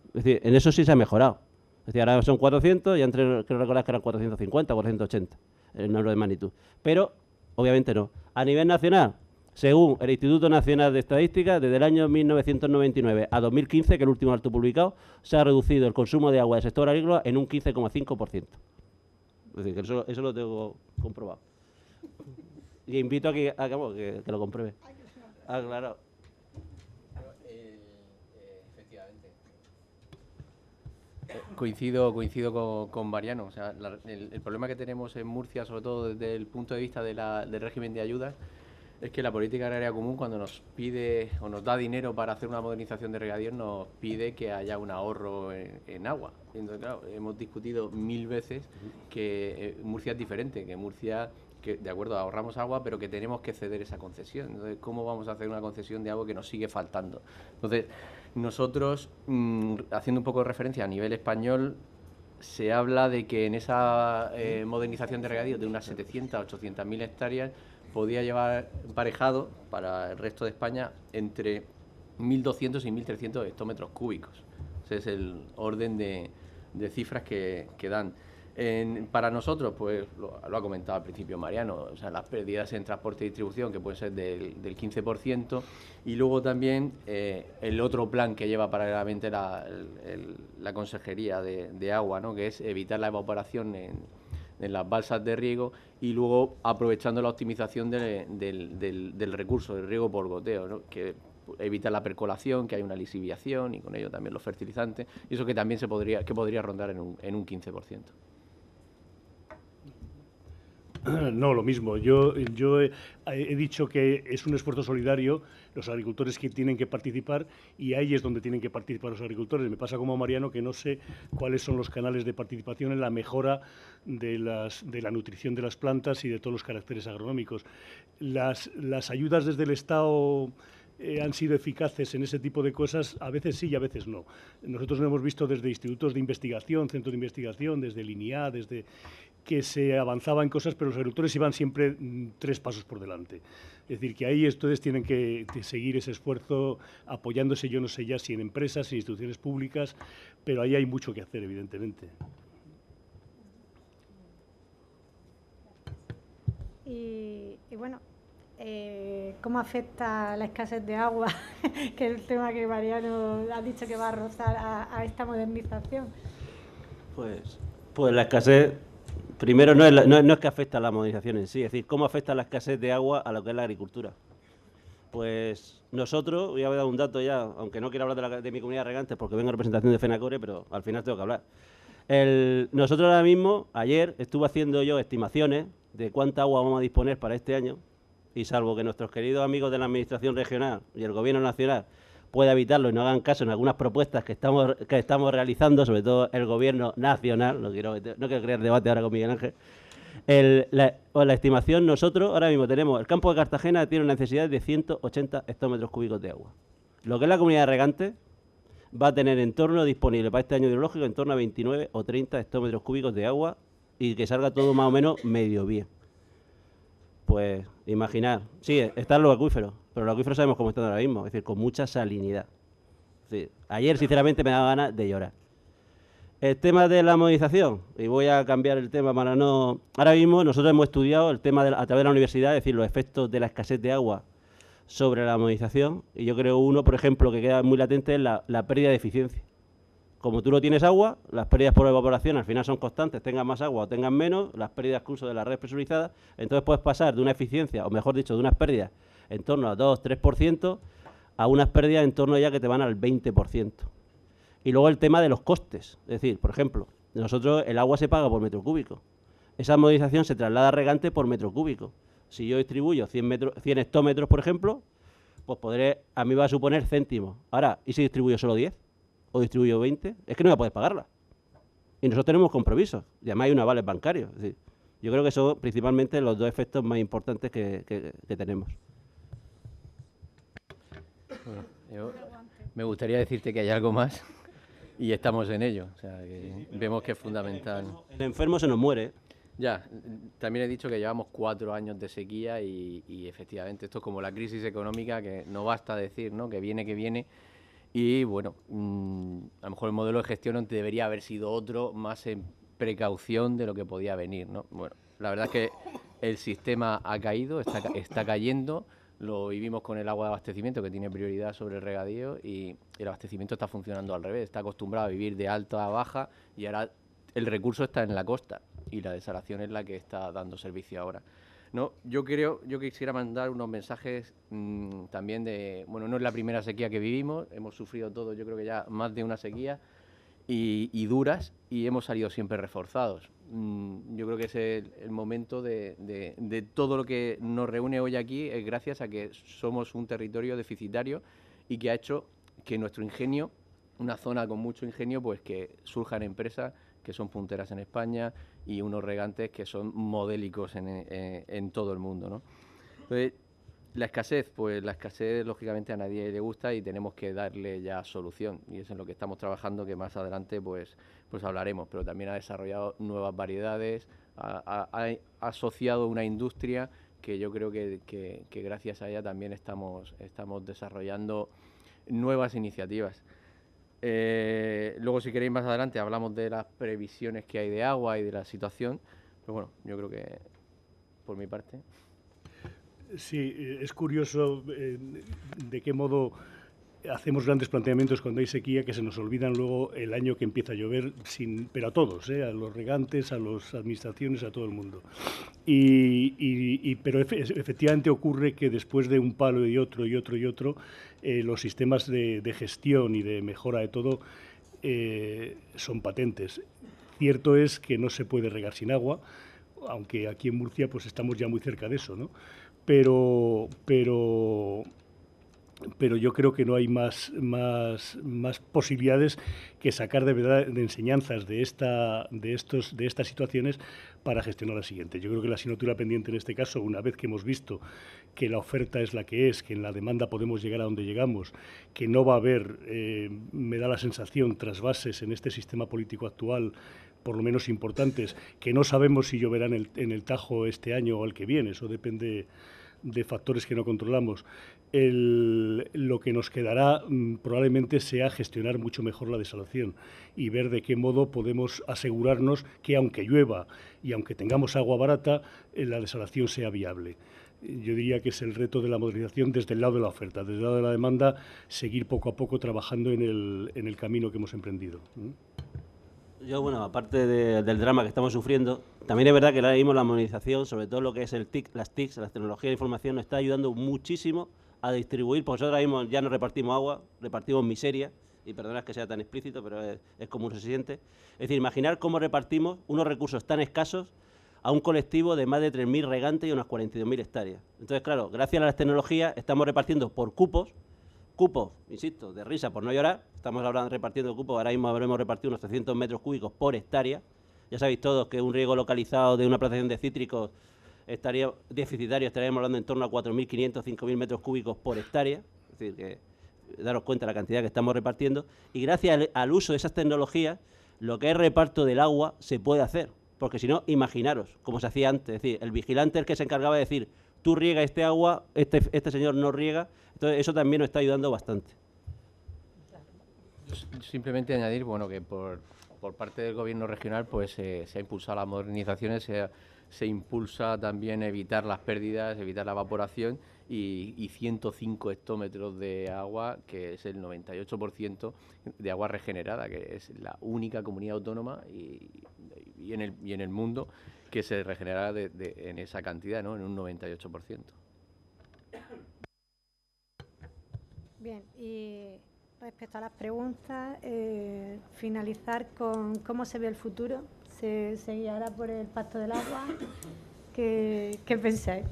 Es decir, en eso sí se ha mejorado. Es decir, ahora son 400 y antes creo recordar que eran 450, 480, el número de magnitud. Pero, obviamente no. A nivel nacional, Según el Instituto Nacional de Estadística, desde el año 1999 a 2015, que es el último dato publicado, se ha reducido el consumo de agua del sector agrícola en un 15,5%. Es decir, que eso lo tengo comprobado. Y invito a que lo compruebe. Ah, claro. Efectivamente. Coincido con Mariano. O sea, el problema que tenemos en Murcia, sobre todo desde el punto de vista del régimen de ayudas, es que la política agraria común, cuando nos pide o nos da dinero para hacer una modernización de regadíos, nos pide que haya un ahorro en agua. Entonces, claro, hemos discutido 1000 veces que Murcia es diferente, que Murcia, que de acuerdo, ahorramos agua, pero que tenemos que ceder esa concesión. Entonces, ¿cómo vamos a hacer una concesión de agua que nos sigue faltando? Entonces, nosotros, haciendo un poco de referencia a nivel español, se habla de que en esa modernización de regadíos de unas 700 a 800.000 hectáreas podía llevar emparejado para el resto de España entre 1.200 y 1.300 hectómetros cúbicos. Ese es el orden de cifras que dan. Para nosotros, pues lo ha comentado al principio Mariano, o sea, las pérdidas en transporte y distribución, que pueden ser del 15%, y luego también el otro plan que lleva paralelamente la Consejería de Agua, ¿no?, que es evitar la evaporación en las balsas de riego y luego aprovechando la optimización del recurso del riego por goteo, ¿no?, que evita la percolación, que hay una lisiviación y con ello también los fertilizantes, y eso que también podría rondar en un 15%. No, lo mismo. Yo he dicho que es un esfuerzo solidario, los agricultores que tienen que participar, y ahí es donde tienen que participar los agricultores. Me pasa como a Mariano que no sé cuáles son los canales de participación en la mejora de la nutrición de las plantas y de todos los caracteres agronómicos. Las ayudas desde el Estado han sido eficaces en ese tipo de cosas, a veces sí y a veces no. Nosotros lo hemos visto desde institutos de investigación, centros de investigación, desde el INIA, desde que se avanzaba en cosas, pero los agricultores iban siempre 3 pasos por delante. Es decir, que ahí ustedes tienen que seguir ese esfuerzo apoyándose, yo no sé ya si en empresas, en instituciones públicas, pero ahí hay mucho que hacer, evidentemente. Y bueno, ¿cómo afecta la escasez de agua, que es el tema que Mariano ha dicho que va a rozar a esta modernización? Pues la escasez, primero no es que afecta a la modernización en sí, es decir, ¿cómo afecta la escasez de agua a lo que es la agricultura? Pues nosotros, voy a dar un dato ya, aunque no quiero hablar de mi comunidad de regantes porque vengo en representación de FENACORE, pero al final tengo que hablar. Nosotros ahora mismo, ayer, estuve haciendo yo estimaciones de cuánta agua vamos a disponer para este año, y salvo que nuestros queridos amigos de la Administración Regional y el Gobierno Nacional pueda evitarlo y no hagan caso en algunas propuestas que estamos realizando, sobre todo el Gobierno Nacional, no quiero crear debate ahora con Miguel Ángel. La estimación, nosotros ahora mismo tenemos, el campo de Cartagena tiene una necesidad de 180 hectómetros cúbicos de agua. Lo que es la comunidad de regantes va a tener en torno disponible para este año hidrológico en torno a 29 o 30 hectómetros cúbicos de agua y que salga todo más o menos medio bien. Pues imaginar, sí, están los acuíferos, pero los acuíferos sabemos cómo están ahora mismo, es decir, con mucha salinidad. Es decir, ayer sinceramente me daba ganas de llorar. El tema de la modernización, y voy a cambiar el tema para no... Ahora mismo nosotros hemos estudiado el tema a través de la universidad, es decir, los efectos de la escasez de agua sobre la modernización, y yo creo uno, por ejemplo, que queda muy latente es la pérdida de eficiencia. Como tú no tienes agua, las pérdidas por evaporación al final son constantes, tengas más agua o tengas menos, las pérdidas incluso de la red presurizada, entonces puedes pasar de una eficiencia, o mejor dicho, de unas pérdidas en torno a 2-3% a unas pérdidas en torno ya que te van al 20%. Y luego el tema de los costes, es decir, por ejemplo, nosotros el agua se paga por metro cúbico, esa modernización se traslada a regante por metro cúbico. Si yo distribuyo 100 hectómetros, por ejemplo, pues a mí va a suponer céntimos. Ahora, ¿y si distribuyo solo 10? ¿O distribuyo 20? Es que no voy a poder pagarla. Y nosotros tenemos compromisos, y además hay un aval bancario. Es decir, yo creo que son principalmente los dos efectos más importantes que tenemos. Bueno, yo me gustaría decirte que hay algo más y estamos en ello. O sea, que vemos que es fundamental. El enfermo se nos muere. Ya, también he dicho que llevamos 4 años de sequía y efectivamente esto es como la crisis económica que no basta decir, ¿no?, que viene. Y bueno, a lo mejor el modelo de gestión debería haber sido otro, más en precaución de lo que podía venir, ¿no? Bueno, la verdad es que el sistema ha caído, está cayendo, Lo vivimos con el agua de abastecimiento, que tiene prioridad sobre el regadío, y el abastecimiento está funcionando al revés. Está acostumbrado a vivir de alta a baja y ahora el recurso está en la costa y la desalación es la que está dando servicio ahora. No, yo quisiera mandar unos mensajes también de, bueno, no es la primera sequía que vivimos, hemos sufrido todos, yo creo que ya más de una sequía y duras, y hemos salido siempre reforzados. Yo creo que es el momento de todo lo que nos reúne hoy aquí, es gracias a que somos un territorio deficitario y que ha hecho que nuestro ingenio, una zona con mucho ingenio, pues que surjan empresas que son punteras en España y unos regantes que son modélicos en todo el mundo, ¿no? Entonces, la escasez, pues la escasez lógicamente a nadie le gusta y tenemos que darle ya solución, y eso es en lo que estamos trabajando, que más adelante pues hablaremos, pero también ha desarrollado nuevas variedades, ha asociado una industria que yo creo que gracias a ella también estamos desarrollando nuevas iniciativas. Luego, si queréis, más adelante hablamos de las previsiones que hay de agua y de la situación, pero bueno, yo creo que por mi parte. Sí, es curioso de qué modo hacemos grandes planteamientos cuando hay sequía que se nos olvidan luego el año que empieza a llover, pero a todos, a los regantes, a las administraciones, a todo el mundo. Pero efectivamente ocurre que después de un palo y otro, los sistemas de gestión y de mejora de todo son patentes. Cierto es que no se puede regar sin agua, aunque aquí en Murcia pues estamos ya muy cerca de eso, ¿no? Pero yo creo que no hay más posibilidades que sacar de verdad de enseñanzas de estas situaciones para gestionar la siguiente. Yo creo que la asignatura pendiente en este caso, una vez que hemos visto que la oferta es la que es, que en la demanda podemos llegar a donde llegamos, que no va a haber, me da la sensación, trasvases en este sistema político actual, por lo menos importantes, que no sabemos si lloverán en el Tajo este año o el que viene, eso depende de factores que no controlamos. Lo que nos quedará probablemente sea gestionar mucho mejor la desalación y ver de qué modo podemos asegurarnos que aunque llueva y aunque tengamos agua barata, la desalación sea viable. Yo diría que es el reto de la modernización desde el lado de la oferta, desde el lado de la demanda, seguir poco a poco trabajando en el camino que hemos emprendido. Yo, bueno, aparte del drama que estamos sufriendo, también es verdad que ahora mismo la modernización, sobre todo lo que es las TIC, las tecnologías de información, nos está ayudando muchísimo a distribuir, porque nosotros ahora mismo ya no repartimos agua, repartimos miseria, y perdonad que sea tan explícito, pero es como se siente. Es decir, imaginar cómo repartimos unos recursos tan escasos a un colectivo de más de 3.000 regantes y unas 42.000 hectáreas. Entonces, claro, gracias a las tecnologías estamos repartiendo por cupos, insisto, de risa por no llorar, estamos ahora repartiendo cupos, ahora mismo habremos repartido unos 300 metros cúbicos por hectárea. Ya sabéis todos que un riego localizado de una plantación de cítricos estaría deficitario, estaríamos hablando en torno a 4.500, 5.000 metros cúbicos por hectárea, es decir, que daros cuenta de la cantidad que estamos repartiendo, y gracias al uso de esas tecnologías, lo que es reparto del agua se puede hacer, porque si no, imaginaros, como se hacía antes, es decir, el vigilante el que se encargaba de decir, tú riega este agua, este señor no riega. Entonces, eso también nos está ayudando bastante. Simplemente añadir, bueno, que por parte del gobierno regional pues se ha impulsado las modernizaciones, se impulsa también evitar las pérdidas, evitar la evaporación y 105 hectómetros de agua, que es el 98% de agua regenerada, que es la única comunidad autónoma y en el mundo que se regenera en esa cantidad, ¿no? En un 98%. Bien, y respecto a las preguntas, finalizar con cómo se ve el futuro. ¿Se guiará por el Pacto del Agua? ¿Qué pensáis?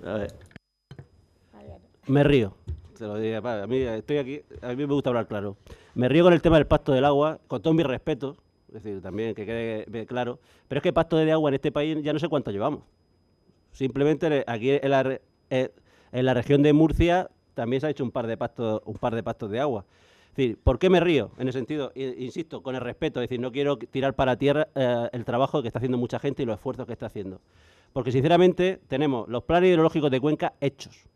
A ver. Me río. Te lo digo, a mí estoy aquí, a mí me gusta hablar claro. Me río con el tema del Pacto del Agua, con todo mi respeto, es decir, también que quede claro, pero es que Pacto de Agua en este país ya no sé cuánto llevamos. Simplemente aquí en la región de Murcia también se ha hecho un par de pactos de agua. Es decir, ¿por qué me río? En el sentido, insisto, con el respeto, es decir, no quiero tirar para tierra el trabajo que está haciendo mucha gente y los esfuerzos que está haciendo. Porque, sinceramente, tenemos los planes hidrológicos de cuenca hechos,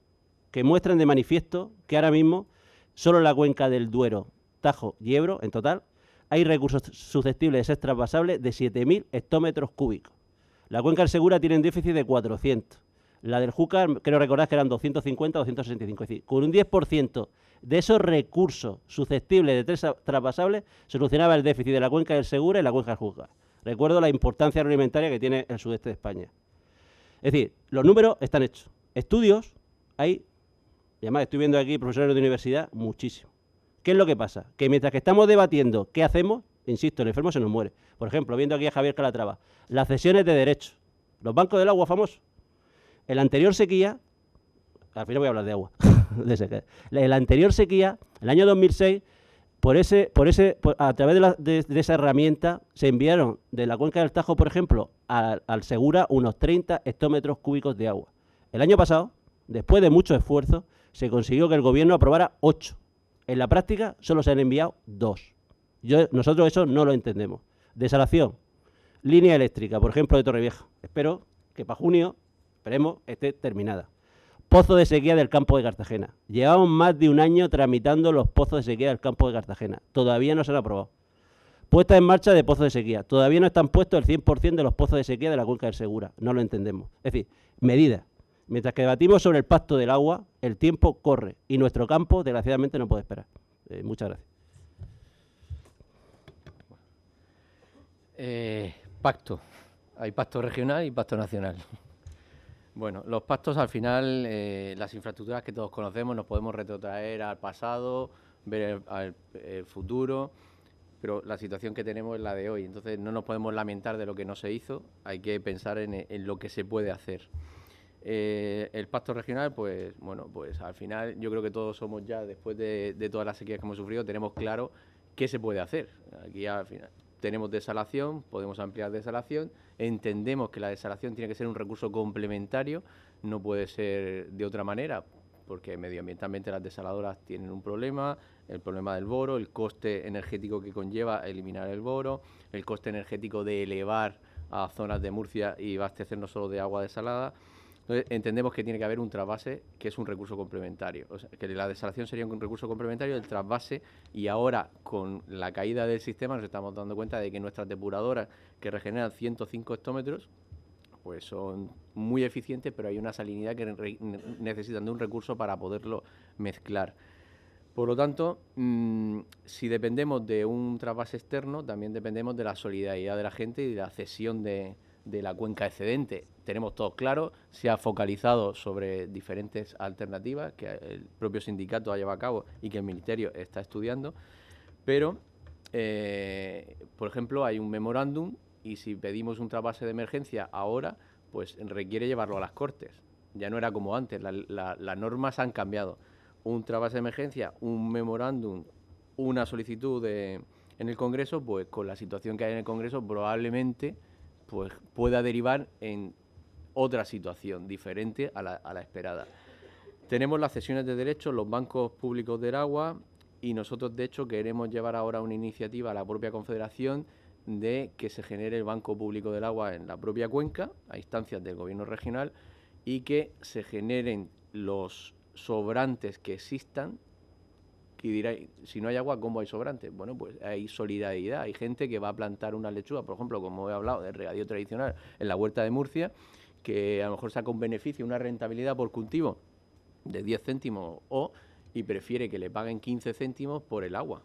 que muestran de manifiesto que ahora mismo, solo en la cuenca del Duero, Tajo y Ebro, en total, hay recursos susceptibles de ser trasvasables de 7.000 hectómetros cúbicos. La cuenca del Segura tiene un déficit de 400. La del Júcar, creo recordar que eran 250 o 265. Es decir, con un 10% de esos recursos susceptibles de traspasables, solucionaba el déficit de la cuenca del Segura y la cuenca del Júcar. Recuerdo la importancia agroalimentaria que tiene el sudeste de España. Es decir, los números están hechos. Estudios hay, y además estoy viendo aquí profesores de universidad, muchísimo. ¿Qué es lo que pasa? Que mientras que estamos debatiendo qué hacemos, insisto, el enfermo se nos muere. Por ejemplo, viendo aquí a Javier Calatrava, las cesiones de derechos, los bancos del agua famosos. En la anterior sequía, al final voy a hablar de agua, de sequía. En la anterior sequía, el año 2006, a través de esa herramienta, se enviaron de la cuenca del Tajo, por ejemplo, al Segura unos 30 hectómetros cúbicos de agua. El año pasado, después de mucho esfuerzo, se consiguió que el gobierno aprobara 8. En la práctica, solo se han enviado 2. Nosotros eso no lo entendemos. Desalación, línea eléctrica, por ejemplo, de Torrevieja. Espero que para junio, esperemos, esté terminada. Pozo de sequía del campo de Cartagena. Llevamos más de un año tramitando los pozos de sequía del campo de Cartagena. Todavía no se han aprobado. Puesta en marcha de pozos de sequía. Todavía no están puestos el 100% de los pozos de sequía de la cuenca del Segura. No lo entendemos. Es decir, medidas. Mientras que debatimos sobre el pacto del agua, el tiempo corre y nuestro campo, desgraciadamente, no puede esperar. Muchas gracias. Pacto. Hay pacto regional y pacto nacional. Bueno, los pactos al final, las infraestructuras que todos conocemos, nos podemos retrotraer al pasado, ver el futuro, pero la situación que tenemos es la de hoy. Entonces no nos podemos lamentar de lo que no se hizo, hay que pensar en lo que se puede hacer. El pacto regional, pues bueno, pues al final yo creo que todos somos ya, después de todas las sequías que hemos sufrido, tenemos claro qué se puede hacer. Aquí al final tenemos desalación, podemos ampliar desalación, entendemos que la desalación tiene que ser un recurso complementario, no puede ser de otra manera, porque medioambientalmente las desaladoras tienen un problema, el problema del boro, el coste energético que conlleva eliminar el boro, el coste energético de elevar a zonas de Murcia y abastecernos solo de agua desalada. Entonces, entendemos que tiene que haber un trasvase que es un recurso complementario. O sea, que la desalación sería un recurso complementario del trasvase, y ahora, con la caída del sistema, nos estamos dando cuenta de que nuestras depuradoras, que regeneran 105 hectómetros, pues son muy eficientes, pero hay una salinidad que necesitan de un recurso para poderlo mezclar. Por lo tanto, si dependemos de un trasvase externo, también dependemos de la solidaridad de la gente y de la cesión de la cuenca excedente. Tenemos todos claro, se ha focalizado sobre diferentes alternativas que el propio sindicato ha llevado a cabo y que el Ministerio está estudiando, pero, por ejemplo, hay un memorándum y si pedimos un trasvase de emergencia ahora, pues requiere llevarlo a las Cortes. Ya no era como antes, las normas han cambiado. Un trasvase de emergencia, un memorándum, una solicitud en el Congreso, pues con la situación que hay en el Congreso probablemente pues pueda derivar en otra situación diferente a la esperada. Tenemos las cesiones de derechos, los bancos públicos del agua, y nosotros de hecho queremos llevar ahora una iniciativa a la propia Confederación de que se genere el Banco Público del Agua en la propia cuenca, a instancias del Gobierno regional, y que se generen los sobrantes que existan. Y diréis, si no hay agua, ¿cómo hay sobrantes? Bueno, pues hay solidaridad, hay gente que va a plantar una lechuga, por ejemplo, como he hablado del regadío tradicional en la huerta de Murcia, que a lo mejor saca un beneficio, una rentabilidad por cultivo de 10 céntimos y prefiere que le paguen 15 céntimos por el agua.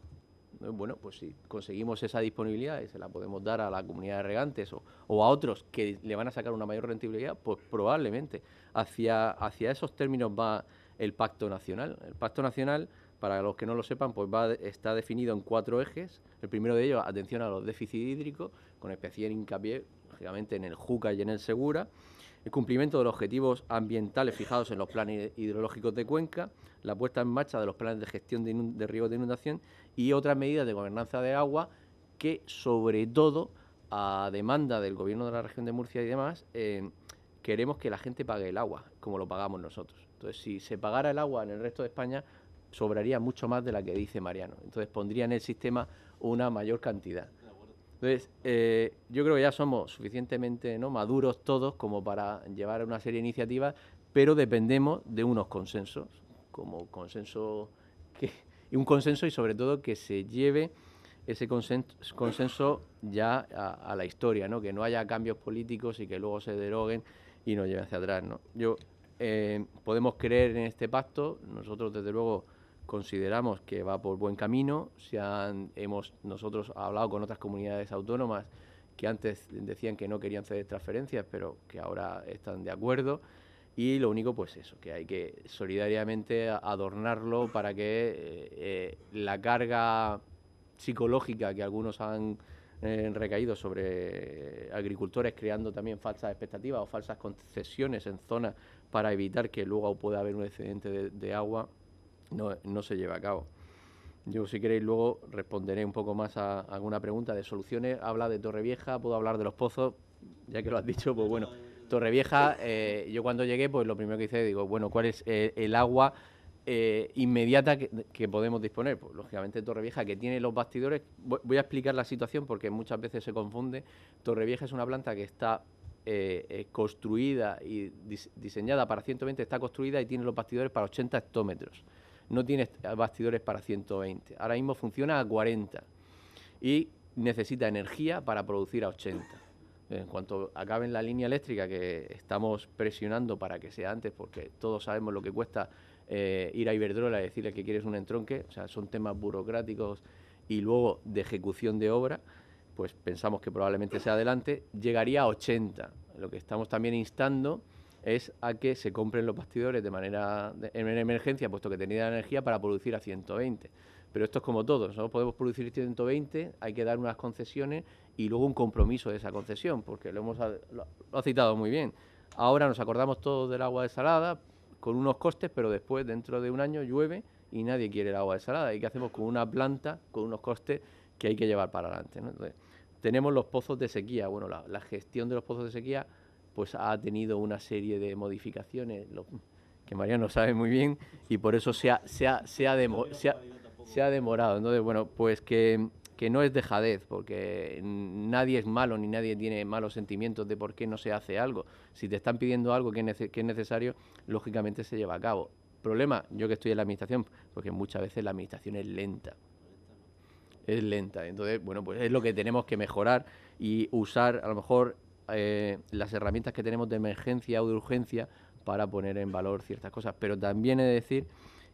Bueno, pues si conseguimos esa disponibilidad y se la podemos dar a la comunidad de regantes o a otros que le van a sacar una mayor rentabilidad, pues probablemente hacia esos términos va el Pacto Nacional. El Pacto Nacional, para los que no lo sepan, pues está definido en 4 ejes. El primero de ellos, atención a los déficits hídricos, con especial hincapié, lógicamente, en el Júcar y en el Segura. El cumplimiento de los objetivos ambientales fijados en los planes hidrológicos de cuenca, la puesta en marcha de los planes de gestión de riesgos de inundación y otras medidas de gobernanza de agua que, sobre todo, a demanda del Gobierno de la región de Murcia y demás, queremos que la gente pague el agua, como lo pagamos nosotros. Entonces, si se pagara el agua en el resto de España, sobraría mucho más de la que dice Mariano. Entonces, pondría en el sistema una mayor cantidad. Entonces, yo creo que ya somos suficientemente maduros todos como para llevar una serie de iniciativas, pero dependemos de unos consensos, como consenso y sobre todo que se lleve ese consenso ya a la historia, ¿no? Que no haya cambios políticos y que luego se deroguen y nos lleven hacia atrás, ¿no? Podemos creer en este pacto, nosotros desde luego consideramos que va por buen camino. Hemos nosotros hablado con otras comunidades autónomas que antes decían que no querían ceder transferencias, pero que ahora están de acuerdo. Y lo único, pues eso, que hay que solidariamente adornarlo para que la carga psicológica que algunos han recaído sobre agricultores, creando también falsas expectativas o falsas concesiones en zonas para evitar que luego pueda haber un excedente de agua, no se lleve a cabo. Yo, si queréis, luego responderé un poco más a alguna pregunta de soluciones. Habla de Torrevieja, puedo hablar de los pozos, ya que lo has dicho, pues bueno, Torrevieja, yo cuando llegué, pues lo primero que hice, digo, bueno, ¿cuál es el agua inmediata que podemos disponer? Pues lógicamente Torrevieja, que tiene los bastidores. Voy a explicar la situación porque muchas veces se confunde. Torrevieja es una planta que está construida y diseñada para 120, está construida y tiene los bastidores para 80 hectómetros. No tiene bastidores para 120. Ahora mismo funciona a 40 y necesita energía para producir a 80. En cuanto acabe la línea eléctrica, que estamos presionando para que sea antes, porque todos sabemos lo que cuesta ir a Iberdrola y decirle que quieres un entronque, o sea, son temas burocráticos y luego de ejecución de obra, pues pensamos que probablemente sea adelante, llegaría a 80. Lo que estamos también instando es a que se compren los bastidores de manera en emergencia, puesto que tenía energía para producir a 120. Pero esto es como todo, nosotros podemos producir 120, hay que dar unas concesiones y luego un compromiso de esa concesión, porque lo ha citado muy bien. Ahora nos acordamos todos del agua desalada, con unos costes, pero después, dentro de un año, llueve y nadie quiere el agua desalada. ¿Y qué hacemos con una planta, con unos costes que hay que llevar para adelante, ¿no? Entonces, tenemos los pozos de sequía. Bueno, la gestión de los pozos de sequía pues ha tenido una serie de modificaciones, que Mariano sabe muy bien, y por eso se ha demorado. Entonces, bueno, pues que no es dejadez, porque nadie es malo ni nadie tiene malos sentimientos de por qué no se hace algo. Si te están pidiendo algo que es necesario, lógicamente se lleva a cabo. Problema, yo que estoy en la administración, porque muchas veces la administración es lenta. Es lenta. Entonces, bueno, pues es lo que tenemos que mejorar y usar a lo mejor las herramientas que tenemos de emergencia o de urgencia para poner en valor ciertas cosas. Pero también he de decir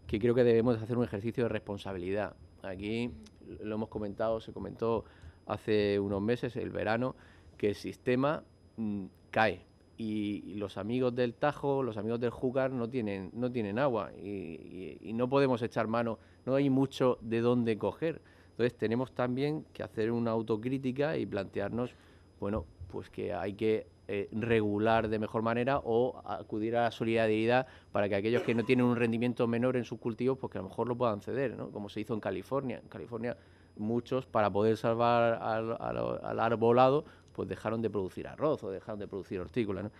que creo que debemos hacer un ejercicio de responsabilidad. Aquí lo hemos comentado, se comentó hace unos meses, el verano, que el sistema cae y los amigos del Tajo, los amigos del Júcar no tienen agua y no podemos echar mano, no hay mucho de dónde coger. Entonces tenemos también que hacer una autocrítica y plantearnos, bueno, pues que hay que regular de mejor manera o acudir a la solidaridad para que aquellos que no tienen un rendimiento menor en sus cultivos, pues que a lo mejor lo puedan ceder, ¿no? Como se hizo en California. En California muchos, para poder salvar al arbolado, pues dejaron de producir arroz o dejaron de producir hortícola, ¿no?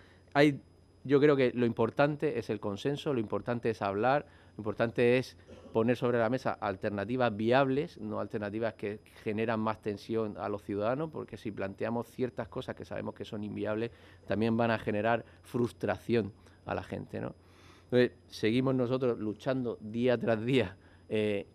Yo creo que lo importante es el consenso, lo importante es hablar, lo importante es poner sobre la mesa alternativas viables, no alternativas que generan más tensión a los ciudadanos, porque si planteamos ciertas cosas que sabemos que son inviables, también van a generar frustración a la gente, ¿no? Entonces, seguimos nosotros luchando día tras día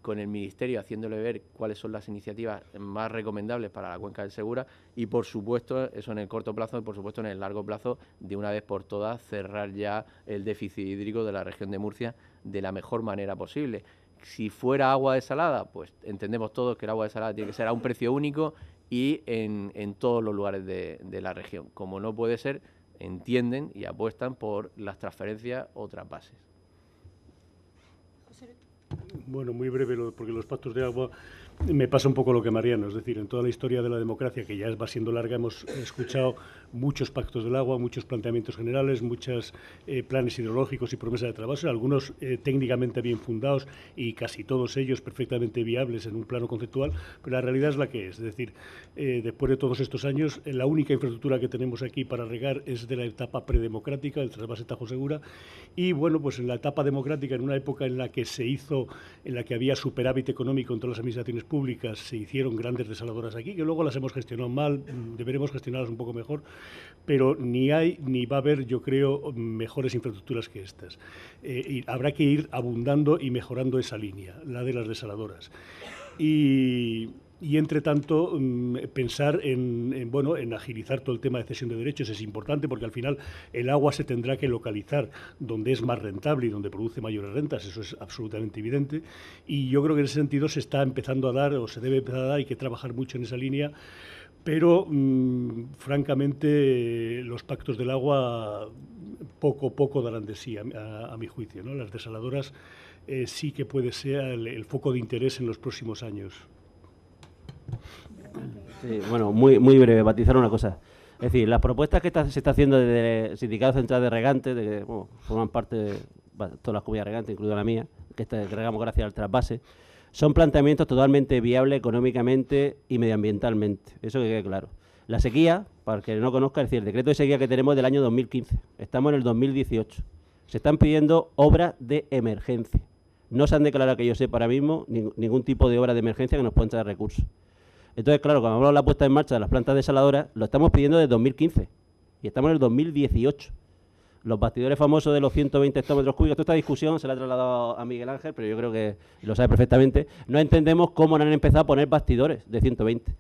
con el Ministerio, haciéndole ver cuáles son las iniciativas más recomendables para la cuenca del Segura y, por supuesto, eso en el corto plazo y, por supuesto, en el largo plazo, de una vez por todas, cerrar ya el déficit hídrico de la región de Murcia de la mejor manera posible. Si fuera agua desalada, pues entendemos todos que el agua desalada tiene que ser a un precio único y en todos los lugares de la región. Como no puede ser, entienden y apuestan por las transferencias o trasvases. Bueno, muy breve, porque los pactos de agua me pasa un poco lo que Mariano, es decir, en toda la historia de la democracia, que ya va siendo larga, hemos escuchado muchos pactos del agua, muchos planteamientos generales, muchos planes hidrológicos y promesas de trabajo, algunos técnicamente bien fundados y casi todos ellos perfectamente viables en un plano conceptual, pero la realidad es la que es decir, después de todos estos años, la única infraestructura que tenemos aquí para regar es de la etapa predemocrática, el trasvase Tajo Segura, y bueno, pues en la etapa democrática, en una época en la que en la que había superávit económico en todas las administraciones públicas, se hicieron grandes desaladoras aquí, que luego las hemos gestionado mal, deberemos gestionarlas un poco mejor, pero ni hay ni va a haber, yo creo, mejores infraestructuras que estas. Y habrá que ir abundando y mejorando esa línea, la de las desaladoras. Y Y, entre tanto, pensar en agilizar todo el tema de cesión de derechos es importante, porque al final el agua se tendrá que localizar donde es más rentable y donde produce mayores rentas, eso es absolutamente evidente. Y yo creo que en ese sentido se está empezando a dar, o se debe empezar a dar, hay que trabajar mucho en esa línea, pero francamente los pactos del agua poco a poco darán de sí, a mi juicio, ¿no? Las desaladoras sí que puede ser el foco de interés en los próximos años. Sí, bueno, muy breve, matizar una cosa. Es decir, las propuestas que se está haciendo desde el Sindicato Central de Regantes, de que forman parte de todas las comunidades regantes, incluida la mía, que regamos gracias al trasvase, son planteamientos totalmente viables económicamente y medioambientalmente. Eso que quede claro. La sequía, para el que no conozca, es decir, el decreto de sequía que tenemos es del año 2015. Estamos en el 2018. Se están pidiendo obras de emergencia. No se han declarado, que yo sepa ahora mismo, ningún tipo de obra de emergencia que nos puedan traer recursos. Entonces, claro, cuando hablamos de la puesta en marcha de las plantas desaladoras, lo estamos pidiendo desde 2015 y estamos en el 2018. Los bastidores famosos de los 120 hectómetros cúbicos, toda esta discusión se la ha trasladado a Miguel Ángel, pero yo creo que lo sabe perfectamente. No entendemos cómo no han empezado a poner bastidores de 120.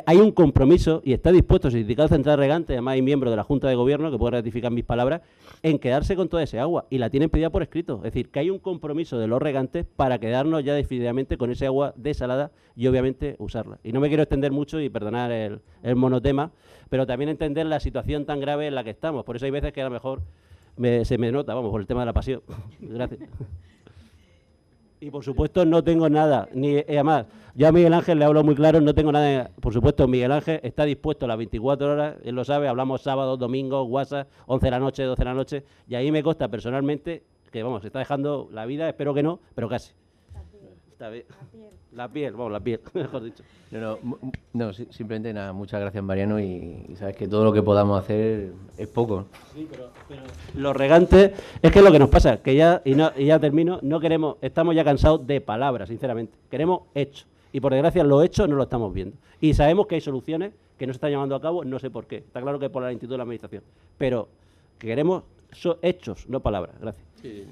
Hay un compromiso, y está dispuesto el Sindicato Central Regantes, además hay miembros de la Junta de Gobierno que pueden ratificar mis palabras, en quedarse con toda ese agua, y la tienen pedida por escrito. Es decir, que hay un compromiso de los regantes para quedarnos ya definitivamente con ese agua desalada y obviamente usarla. Y no me quiero extender mucho y perdonar el monotema, pero también entender la situación tan grave en la que estamos. Por eso hay veces que a lo mejor se me nota, vamos, por el tema de la pasión. Gracias. Y por supuesto no tengo nada, además, yo a Miguel Ángel le hablo muy claro, no tengo nada, por supuesto Miguel Ángel está dispuesto a las 24 horas, él lo sabe, hablamos sábados, domingos, WhatsApp, 11 de la noche, 12 de la noche, y ahí me consta personalmente que, vamos, se está dejando la vida, espero que no, pero casi. Está bien. La piel, mejor dicho. No, simplemente nada, muchas gracias Mariano, y sabes que todo lo que podamos hacer es poco. Sí, pero los regantes, es que es lo que nos pasa, que ya, y ya termino, no queremos, estamos ya cansados de palabras, sinceramente, queremos hechos, y por desgracia los hechos no lo estamos viendo. Y sabemos que hay soluciones que no se están llevando a cabo, no sé por qué, está claro que por la lentitud de la administración, pero queremos hechos, no palabras. Gracias. Sí,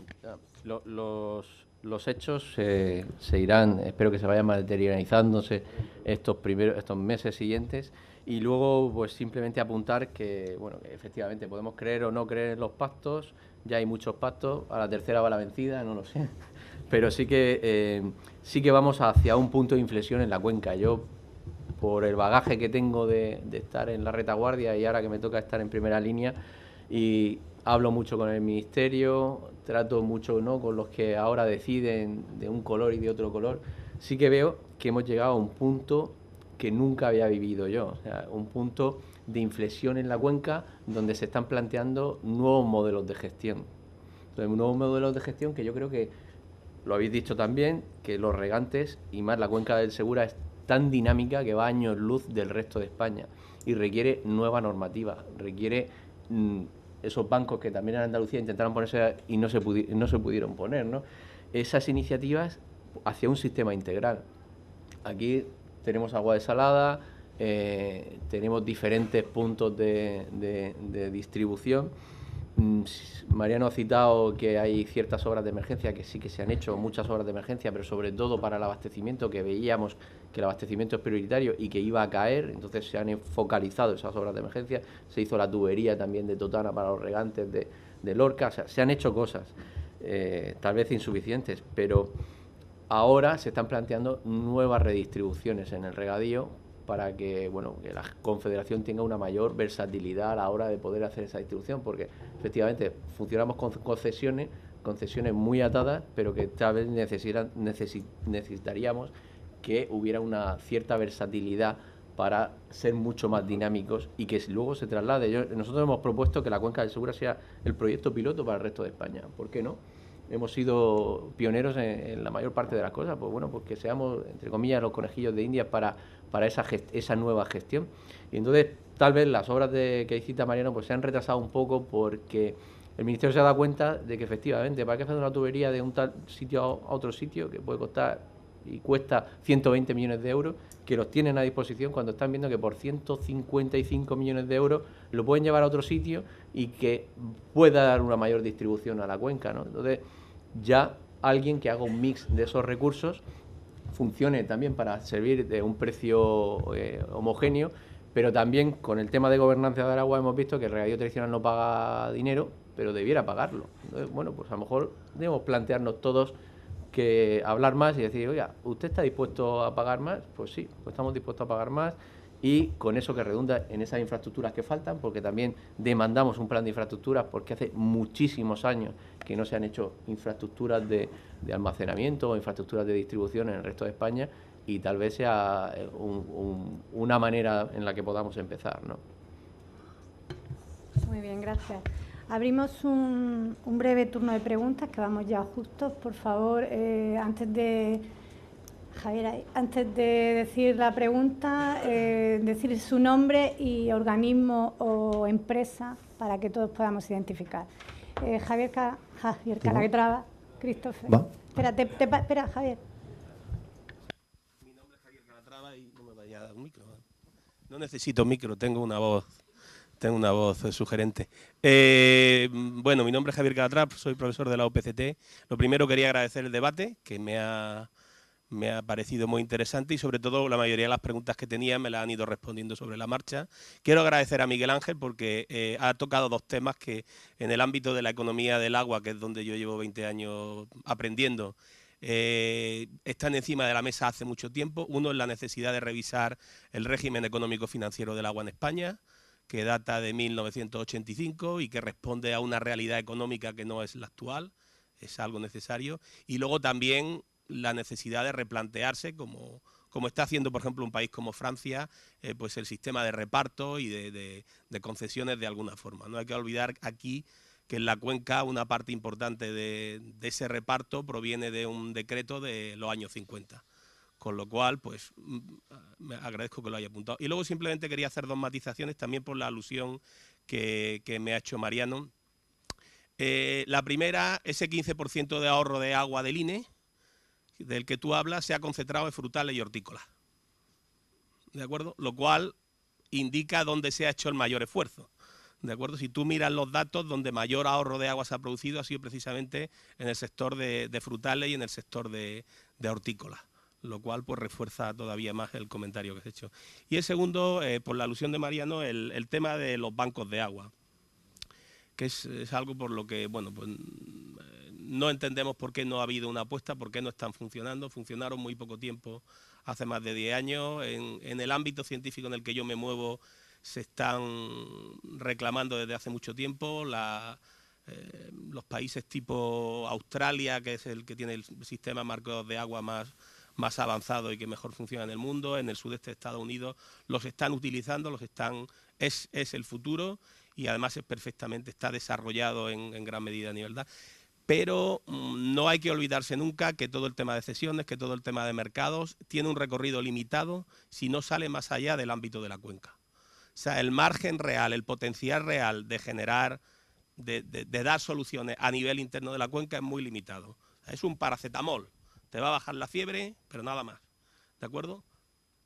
los hechos se irán, espero que se vayan materializándose estos meses siguientes, y luego pues simplemente apuntar que, bueno, que efectivamente podemos creer o no creer en los pactos, ya hay muchos pactos, a la tercera va la vencida, no lo sé, pero sí que vamos hacia un punto de inflexión en la cuenca. Yo, por el bagaje que tengo de estar en la retaguardia y ahora que me toca estar en primera línea, y hablo mucho con el Ministerio, trato mucho, ¿no?, con los que ahora deciden de un color y de otro color, sí que veo que hemos llegado a un punto que nunca había vivido yo, o sea, un punto de inflexión en la cuenca donde se están planteando nuevos modelos de gestión. Entonces, nuevos modelos de gestión que yo creo que, lo habéis dicho también, que los regantes, y más la cuenca del Segura, es tan dinámica que va a años luz del resto de España y requiere nueva normativa, requiere esos bancos que también en Andalucía intentaron ponerse y no se pudieron poner, ¿no? Esas iniciativas hacia un sistema integral. Aquí tenemos agua desalada, tenemos diferentes puntos de distribución. Mariano ha citado que hay ciertas obras de emergencia, que sí que se han hecho, muchas obras de emergencia, pero sobre todo para el abastecimiento, que veíamos que el abastecimiento es prioritario y que iba a caer, entonces se han focalizado esas obras de emergencia. Se hizo la tubería también de Totana para los regantes de Lorca, o sea, se han hecho cosas, tal vez insuficientes, pero ahora se están planteando nuevas redistribuciones en el regadío para que, bueno, que la Confederación tenga una mayor versatilidad a la hora de poder hacer esa distribución, porque efectivamente funcionamos con concesiones muy atadas, pero que tal vez necesitaríamos que hubiera una cierta versatilidad para ser mucho más dinámicos y que luego se traslade. Nosotros hemos propuesto que la Cuenca del Segura sea el proyecto piloto para el resto de España. ¿Por qué no? Hemos sido pioneros en la mayor parte de las cosas, pues bueno, porque seamos, entre comillas, los conejillos de Indias para esa nueva gestión. Y entonces, tal vez las obras que cita Mariano pues se han retrasado un poco porque el Ministerio se ha dado cuenta de que efectivamente, ¿para qué hacer una tubería de un tal sitio a otro sitio que puede costar y cuesta 120 millones de euros, que los tienen a disposición cuando están viendo que por 155 millones de euros lo pueden llevar a otro sitio y que pueda dar una mayor distribución a la cuenca, ¿no? Entonces, ya alguien que haga un mix de esos recursos funcione también para servir de un precio homogéneo, pero también con el tema de gobernanza del agua hemos visto que el regadío tradicional no paga dinero, pero debiera pagarlo. Entonces, bueno, pues a lo mejor debemos plantearnos todos que hablar más y decir, oiga, ¿usted está dispuesto a pagar más? Pues sí, pues estamos dispuestos a pagar más, y con eso que redunda en esas infraestructuras que faltan, porque también demandamos un plan de infraestructuras, porque hace muchísimos años que no se han hecho infraestructuras de almacenamiento o infraestructuras de distribución en el resto de España, y tal vez sea una manera en la que podamos empezar, ¿no? Muy bien, gracias. Abrimos un breve turno de preguntas, que vamos ya justos. Por favor, antes de decir la pregunta, decir su nombre y organismo o empresa para que todos podamos identificar. Javier Calatrava, Christopher. Espera, Javier. Mi nombre es Javier Calatrava y no me vaya a dar un micro. No necesito micro, tengo una voz sugerente. Bueno, mi nombre es Javier Calatrava, soy profesor de la UPCT. Lo primero, quería agradecer el debate, que me ha parecido muy interesante, y sobre todo la mayoría de las preguntas que tenía me las han ido respondiendo sobre la marcha. Quiero agradecer a Miguel Ángel porque ha tocado dos temas que en el ámbito de la economía del agua, que es donde yo llevo 20 años aprendiendo, están encima de la mesa hace mucho tiempo. Uno es la necesidad de revisar el régimen económico-financiero del agua en España, que data de 1985 y que responde a una realidad económica que no es la actual, es algo necesario. Y luego también la necesidad de replantearse, como está haciendo, por ejemplo, un país como Francia, pues el sistema de reparto y de concesiones de alguna forma. No hay que olvidar aquí que en la cuenca una parte importante de ese reparto proviene de un decreto de los años 50. Con lo cual, pues, me agradezco que lo haya apuntado. Y luego simplemente quería hacer dos matizaciones, también por la alusión que me ha hecho Mariano. La primera, ese 15% de ahorro de agua del INE, del que tú hablas, se ha concentrado en frutales y hortícolas. ¿De acuerdo? Lo cual indica dónde se ha hecho el mayor esfuerzo. ¿De acuerdo? Si tú miras los datos, donde mayor ahorro de agua se ha producido ha sido precisamente en el sector de frutales y en el sector de hortícolas, lo cual pues refuerza todavía más el comentario que has hecho. Y el segundo, por la alusión de Mariano, el tema de los bancos de agua, que es algo por lo que, bueno, pues no entendemos por qué no ha habido una apuesta, por qué no están funcionando. Funcionaron muy poco tiempo, hace más de 10 años. En el ámbito científico en el que yo me muevo se están reclamando desde hace mucho tiempo. Los países tipo Australia, que es el que tiene el sistema marcado de agua más avanzado y que mejor funciona en el mundo, en el sudeste de Estados Unidos, los están utilizando, es el futuro, y además está desarrollado en gran medida a nivel de... Pero no hay que olvidarse nunca que todo el tema de cesiones, que todo el tema de mercados tiene un recorrido limitado si no sale más allá del ámbito de la cuenca. O sea, el margen real, el potencial real de generar, de dar soluciones a nivel interno de la cuenca es muy limitado. O sea, es un paracetamol. Te va a bajar la fiebre, pero nada más. ¿De acuerdo?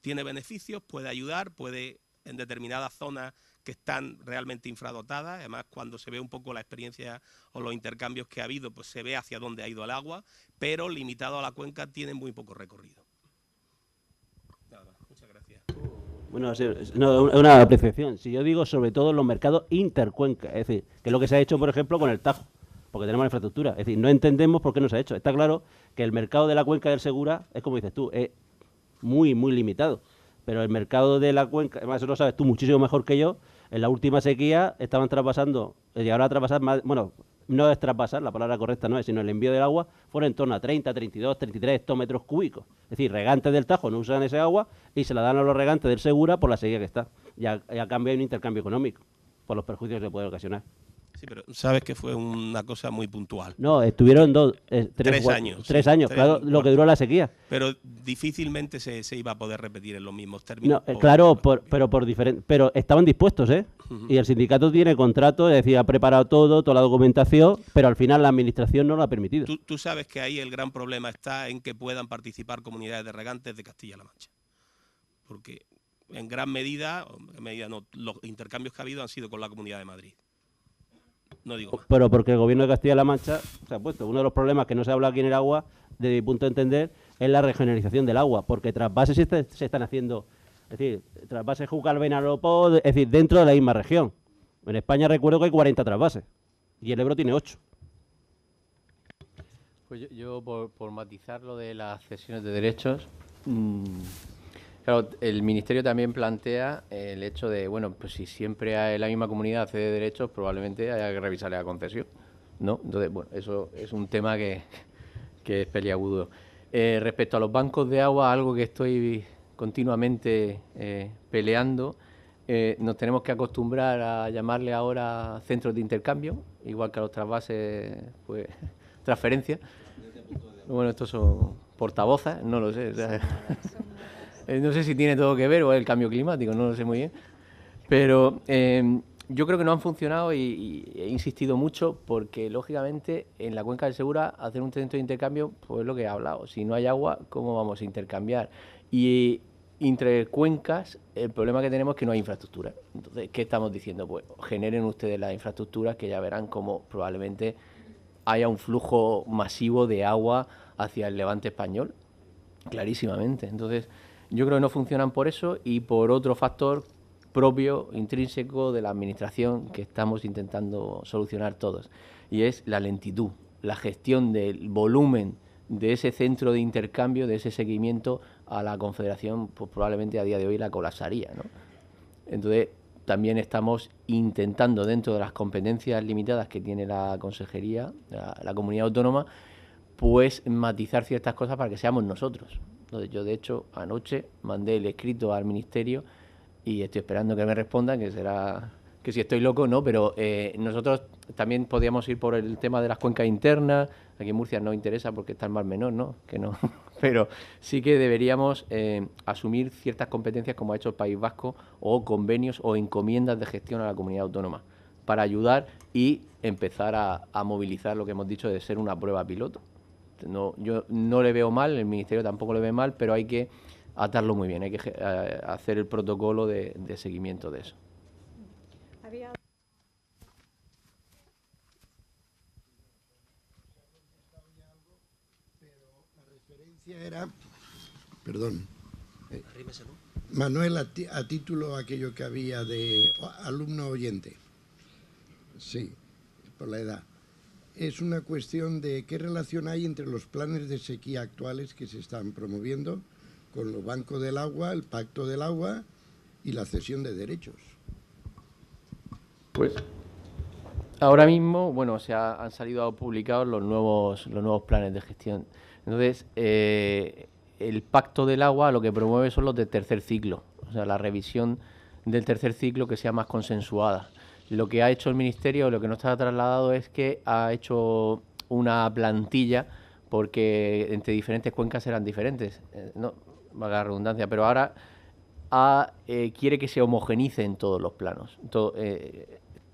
Tiene beneficios, puede ayudar, puede en determinadas zonas que están realmente infradotadas. Además, cuando se ve un poco la experiencia o los intercambios que ha habido, pues se ve hacia dónde ha ido el agua, pero limitado a la cuenca tiene muy poco recorrido. Nada más. Muchas gracias. Bueno, es una apreciación. Si yo digo sobre todo en los mercados intercuenca, es decir, que es lo que se ha hecho, por ejemplo, con el Tajo, porque tenemos la infraestructura. Es decir, no entendemos por qué no se ha hecho. Está claro que el mercado de la cuenca del Segura es, como dices tú, es muy, muy limitado. Pero el mercado de la cuenca, además eso lo sabes tú muchísimo mejor que yo, en la última sequía estaban traspasando, llegaron a traspasar más, bueno, no es traspasar, la palabra correcta no es, sino el envío del agua, fueron en torno a 30, 32, 33 hectómetros cúbicos. Es decir, regantes del Tajo no usan ese agua y se la dan a los regantes del Segura por la sequía que está. Y a cambio hay un intercambio económico por los perjuicios que puede ocasionar. Sí, pero sabes que fue una cosa muy puntual. No, estuvieron 3 años. 3 años, claro, lo que duró la sequía. Pero difícilmente se iba a poder repetir en los mismos términos. No, claro, pero estaban dispuestos, ¿eh? Y el sindicato tiene contrato, es decir, ha preparado toda la documentación, pero al final la administración no lo ha permitido. Tú sabes que ahí el gran problema está en que puedan participar comunidades de regantes de Castilla-La Mancha. Porque en gran medida, los intercambios que ha habido han sido con la Comunidad de Madrid. No digo más. Pero porque el gobierno de Castilla-La Mancha se ha puesto. Uno de los problemas que no se habla aquí en el agua desde mi punto de entender, es la regionalización del agua, porque trasvases se están haciendo, es decir, trasvases Júcar-Benalopó, es decir, dentro de la misma región. En España recuerdo que hay 40 trasvases y el Ebro tiene 8. Pues yo por matizar lo de las cesiones de derechos, claro, el Ministerio también plantea el hecho de, bueno, pues si siempre hay la misma comunidad cede derechos, probablemente haya que revisarle la concesión, ¿no? Entonces, bueno, eso es un tema que es peliagudo. Respecto a los bancos de agua, algo que estoy continuamente peleando, nos tenemos que acostumbrar a llamarle ahora centros de intercambio, igual que a los trasvases, pues, transferencias. Bueno, estos son portavozas, no lo sé. O sea, no sé si tiene todo que ver o es el cambio climático, no lo sé muy bien. Pero yo creo que no han funcionado y he insistido mucho porque, lógicamente, en la cuenca del Segura hacer un centro de intercambio, pues es lo que he hablado. Si no hay agua, ¿cómo vamos a intercambiar? Y entre cuencas, el problema que tenemos es que no hay infraestructura. Entonces, ¿qué estamos diciendo? Pues generen ustedes las infraestructuras que ya verán cómo probablemente haya un flujo masivo de agua hacia el levante español, clarísimamente. Entonces, yo creo que no funcionan por eso y por otro factor propio, intrínseco de la administración que estamos intentando solucionar todos, y es la lentitud, la gestión del volumen de ese centro de intercambio, de ese seguimiento a la Confederación, pues probablemente a día de hoy la colapsaría, ¿no? Entonces, también estamos intentando, dentro de las competencias limitadas que tiene la Consejería, la Comunidad Autónoma, pues matizar ciertas cosas para que seamos nosotros. Entonces, yo, de hecho, anoche mandé el escrito al Ministerio y estoy esperando que me respondan, que será que si estoy loco, no, pero nosotros también podríamos ir por el tema de las cuencas internas. Aquí en Murcia no interesa porque está el Mar Menor, ¿no? Que no. Pero sí que deberíamos asumir ciertas competencias como ha hecho el País Vasco, o convenios o encomiendas de gestión a la comunidad autónoma, para ayudar y empezar a movilizar lo que hemos dicho de ser una prueba piloto. No, yo no le veo mal, el Ministerio tampoco le ve mal, pero hay que atarlo muy bien, hay que hacer el protocolo de seguimiento de eso. Era, perdón, Manuel, a título aquello que había de alumno oyente, sí, por la edad, es una cuestión de qué relación hay entre los planes de sequía actuales que se están promoviendo con los bancos del agua, el pacto del agua y la cesión de derechos. Pues ahora mismo, bueno, han salido publicados los nuevos planes de gestión. Entonces, el Pacto del Agua lo que promueve son los de tercer ciclo, o sea, la revisión del tercer ciclo que sea más consensuada. Lo que ha hecho el Ministerio, lo que nos está trasladado es que ha hecho una plantilla, porque entre diferentes cuencas eran diferentes, no valga la redundancia, pero ahora quiere que se homogenicen todos los planos.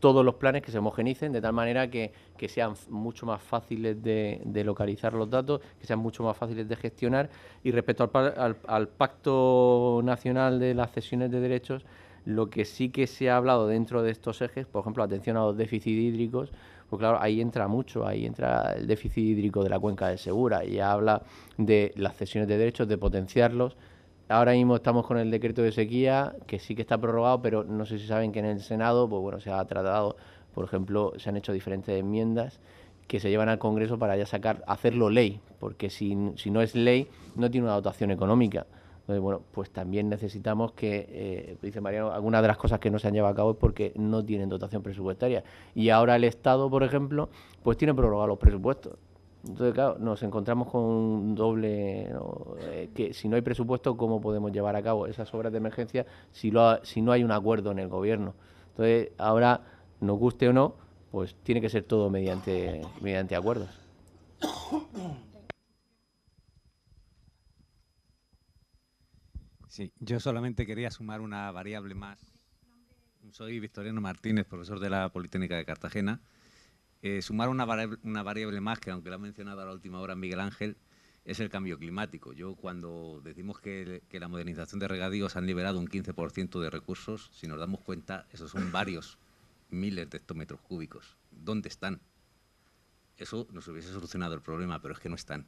Todos los planes que se homogenicen de tal manera que sean mucho más fáciles de localizar los datos, que sean mucho más fáciles de gestionar. Y respecto al Pacto Nacional de las Cesiones de Derechos, lo que sí que se ha hablado dentro de estos ejes, por ejemplo, atención a los déficits hídricos, pues claro, ahí entra mucho, ahí entra el déficit hídrico de la cuenca del Segura, y habla de las cesiones de derechos, de potenciarlos. Ahora mismo estamos con el decreto de sequía, que sí que está prorrogado, pero no sé si saben que en el Senado, pues bueno, se ha tratado, por ejemplo, se han hecho diferentes enmiendas que se llevan al Congreso para ya hacerlo ley, porque si no es ley, no tiene una dotación económica. Entonces, bueno, pues también necesitamos que, dice Mariano, algunas de las cosas que no se han llevado a cabo es porque no tienen dotación presupuestaria. Y ahora el Estado, por ejemplo, pues tiene prorrogados los presupuestos. Entonces, claro, nos encontramos con un doble, ¿no? Que si no hay presupuesto, ¿cómo podemos llevar a cabo esas obras de emergencia si no hay un acuerdo en el Gobierno? Entonces, ahora, nos guste o no, pues tiene que ser todo mediante acuerdos. Sí, yo solamente quería sumar una variable más. Soy Victoriano Martínez, profesor de la Politécnica de Cartagena. Sumar una variable más, que aunque lo ha mencionado a la última hora Miguel Ángel, es el cambio climático. Yo, cuando decimos que la modernización de regadíos han liberado un 15% de recursos, si nos damos cuenta, esos son varios miles de hectómetros cúbicos. ¿Dónde están? Eso nos hubiese solucionado el problema, pero es que no están.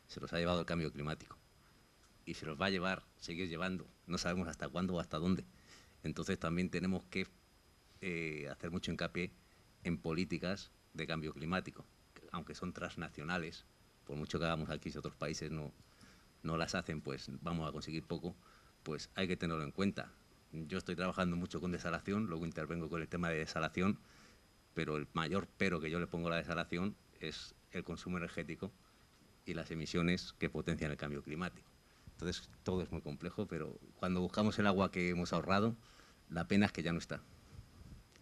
se los ha llevado el cambio climático. Y se los va a llevar, seguir llevando. No sabemos hasta cuándo o hasta dónde. Entonces también tenemos que hacer mucho hincapié en políticas de cambio climático, que, aunque son transnacionales, por mucho que hagamos aquí, si otros países no las hacen, pues vamos a conseguir poco, pues hay que tenerlo en cuenta. Yo estoy trabajando mucho con desalación, luego intervengo con el tema de desalación, pero el mayor pero que yo le pongo a la desalación es el consumo energético y las emisiones que potencian el cambio climático. Entonces, todo es muy complejo, pero cuando buscamos el agua que hemos ahorrado, la pena es que ya no está.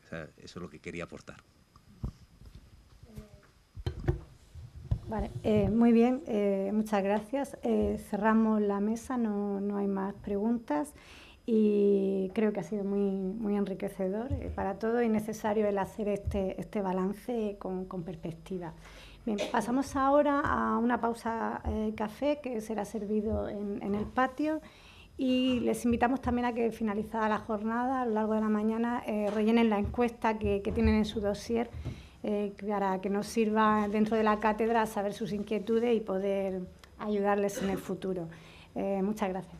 O sea, eso es lo que quería aportar. Vale, muy bien, muchas gracias. Cerramos la mesa, no hay más preguntas y creo que ha sido muy enriquecedor para todos y necesario el hacer este balance con perspectiva. Bien, pasamos ahora a una pausa café que será servido en el patio y les invitamos también a que, finalizada la jornada, a lo largo de la mañana, rellenen la encuesta que tienen en su dossier para que nos sirva dentro de la cátedra a saber sus inquietudes y poder ayudarles en el futuro. Muchas gracias.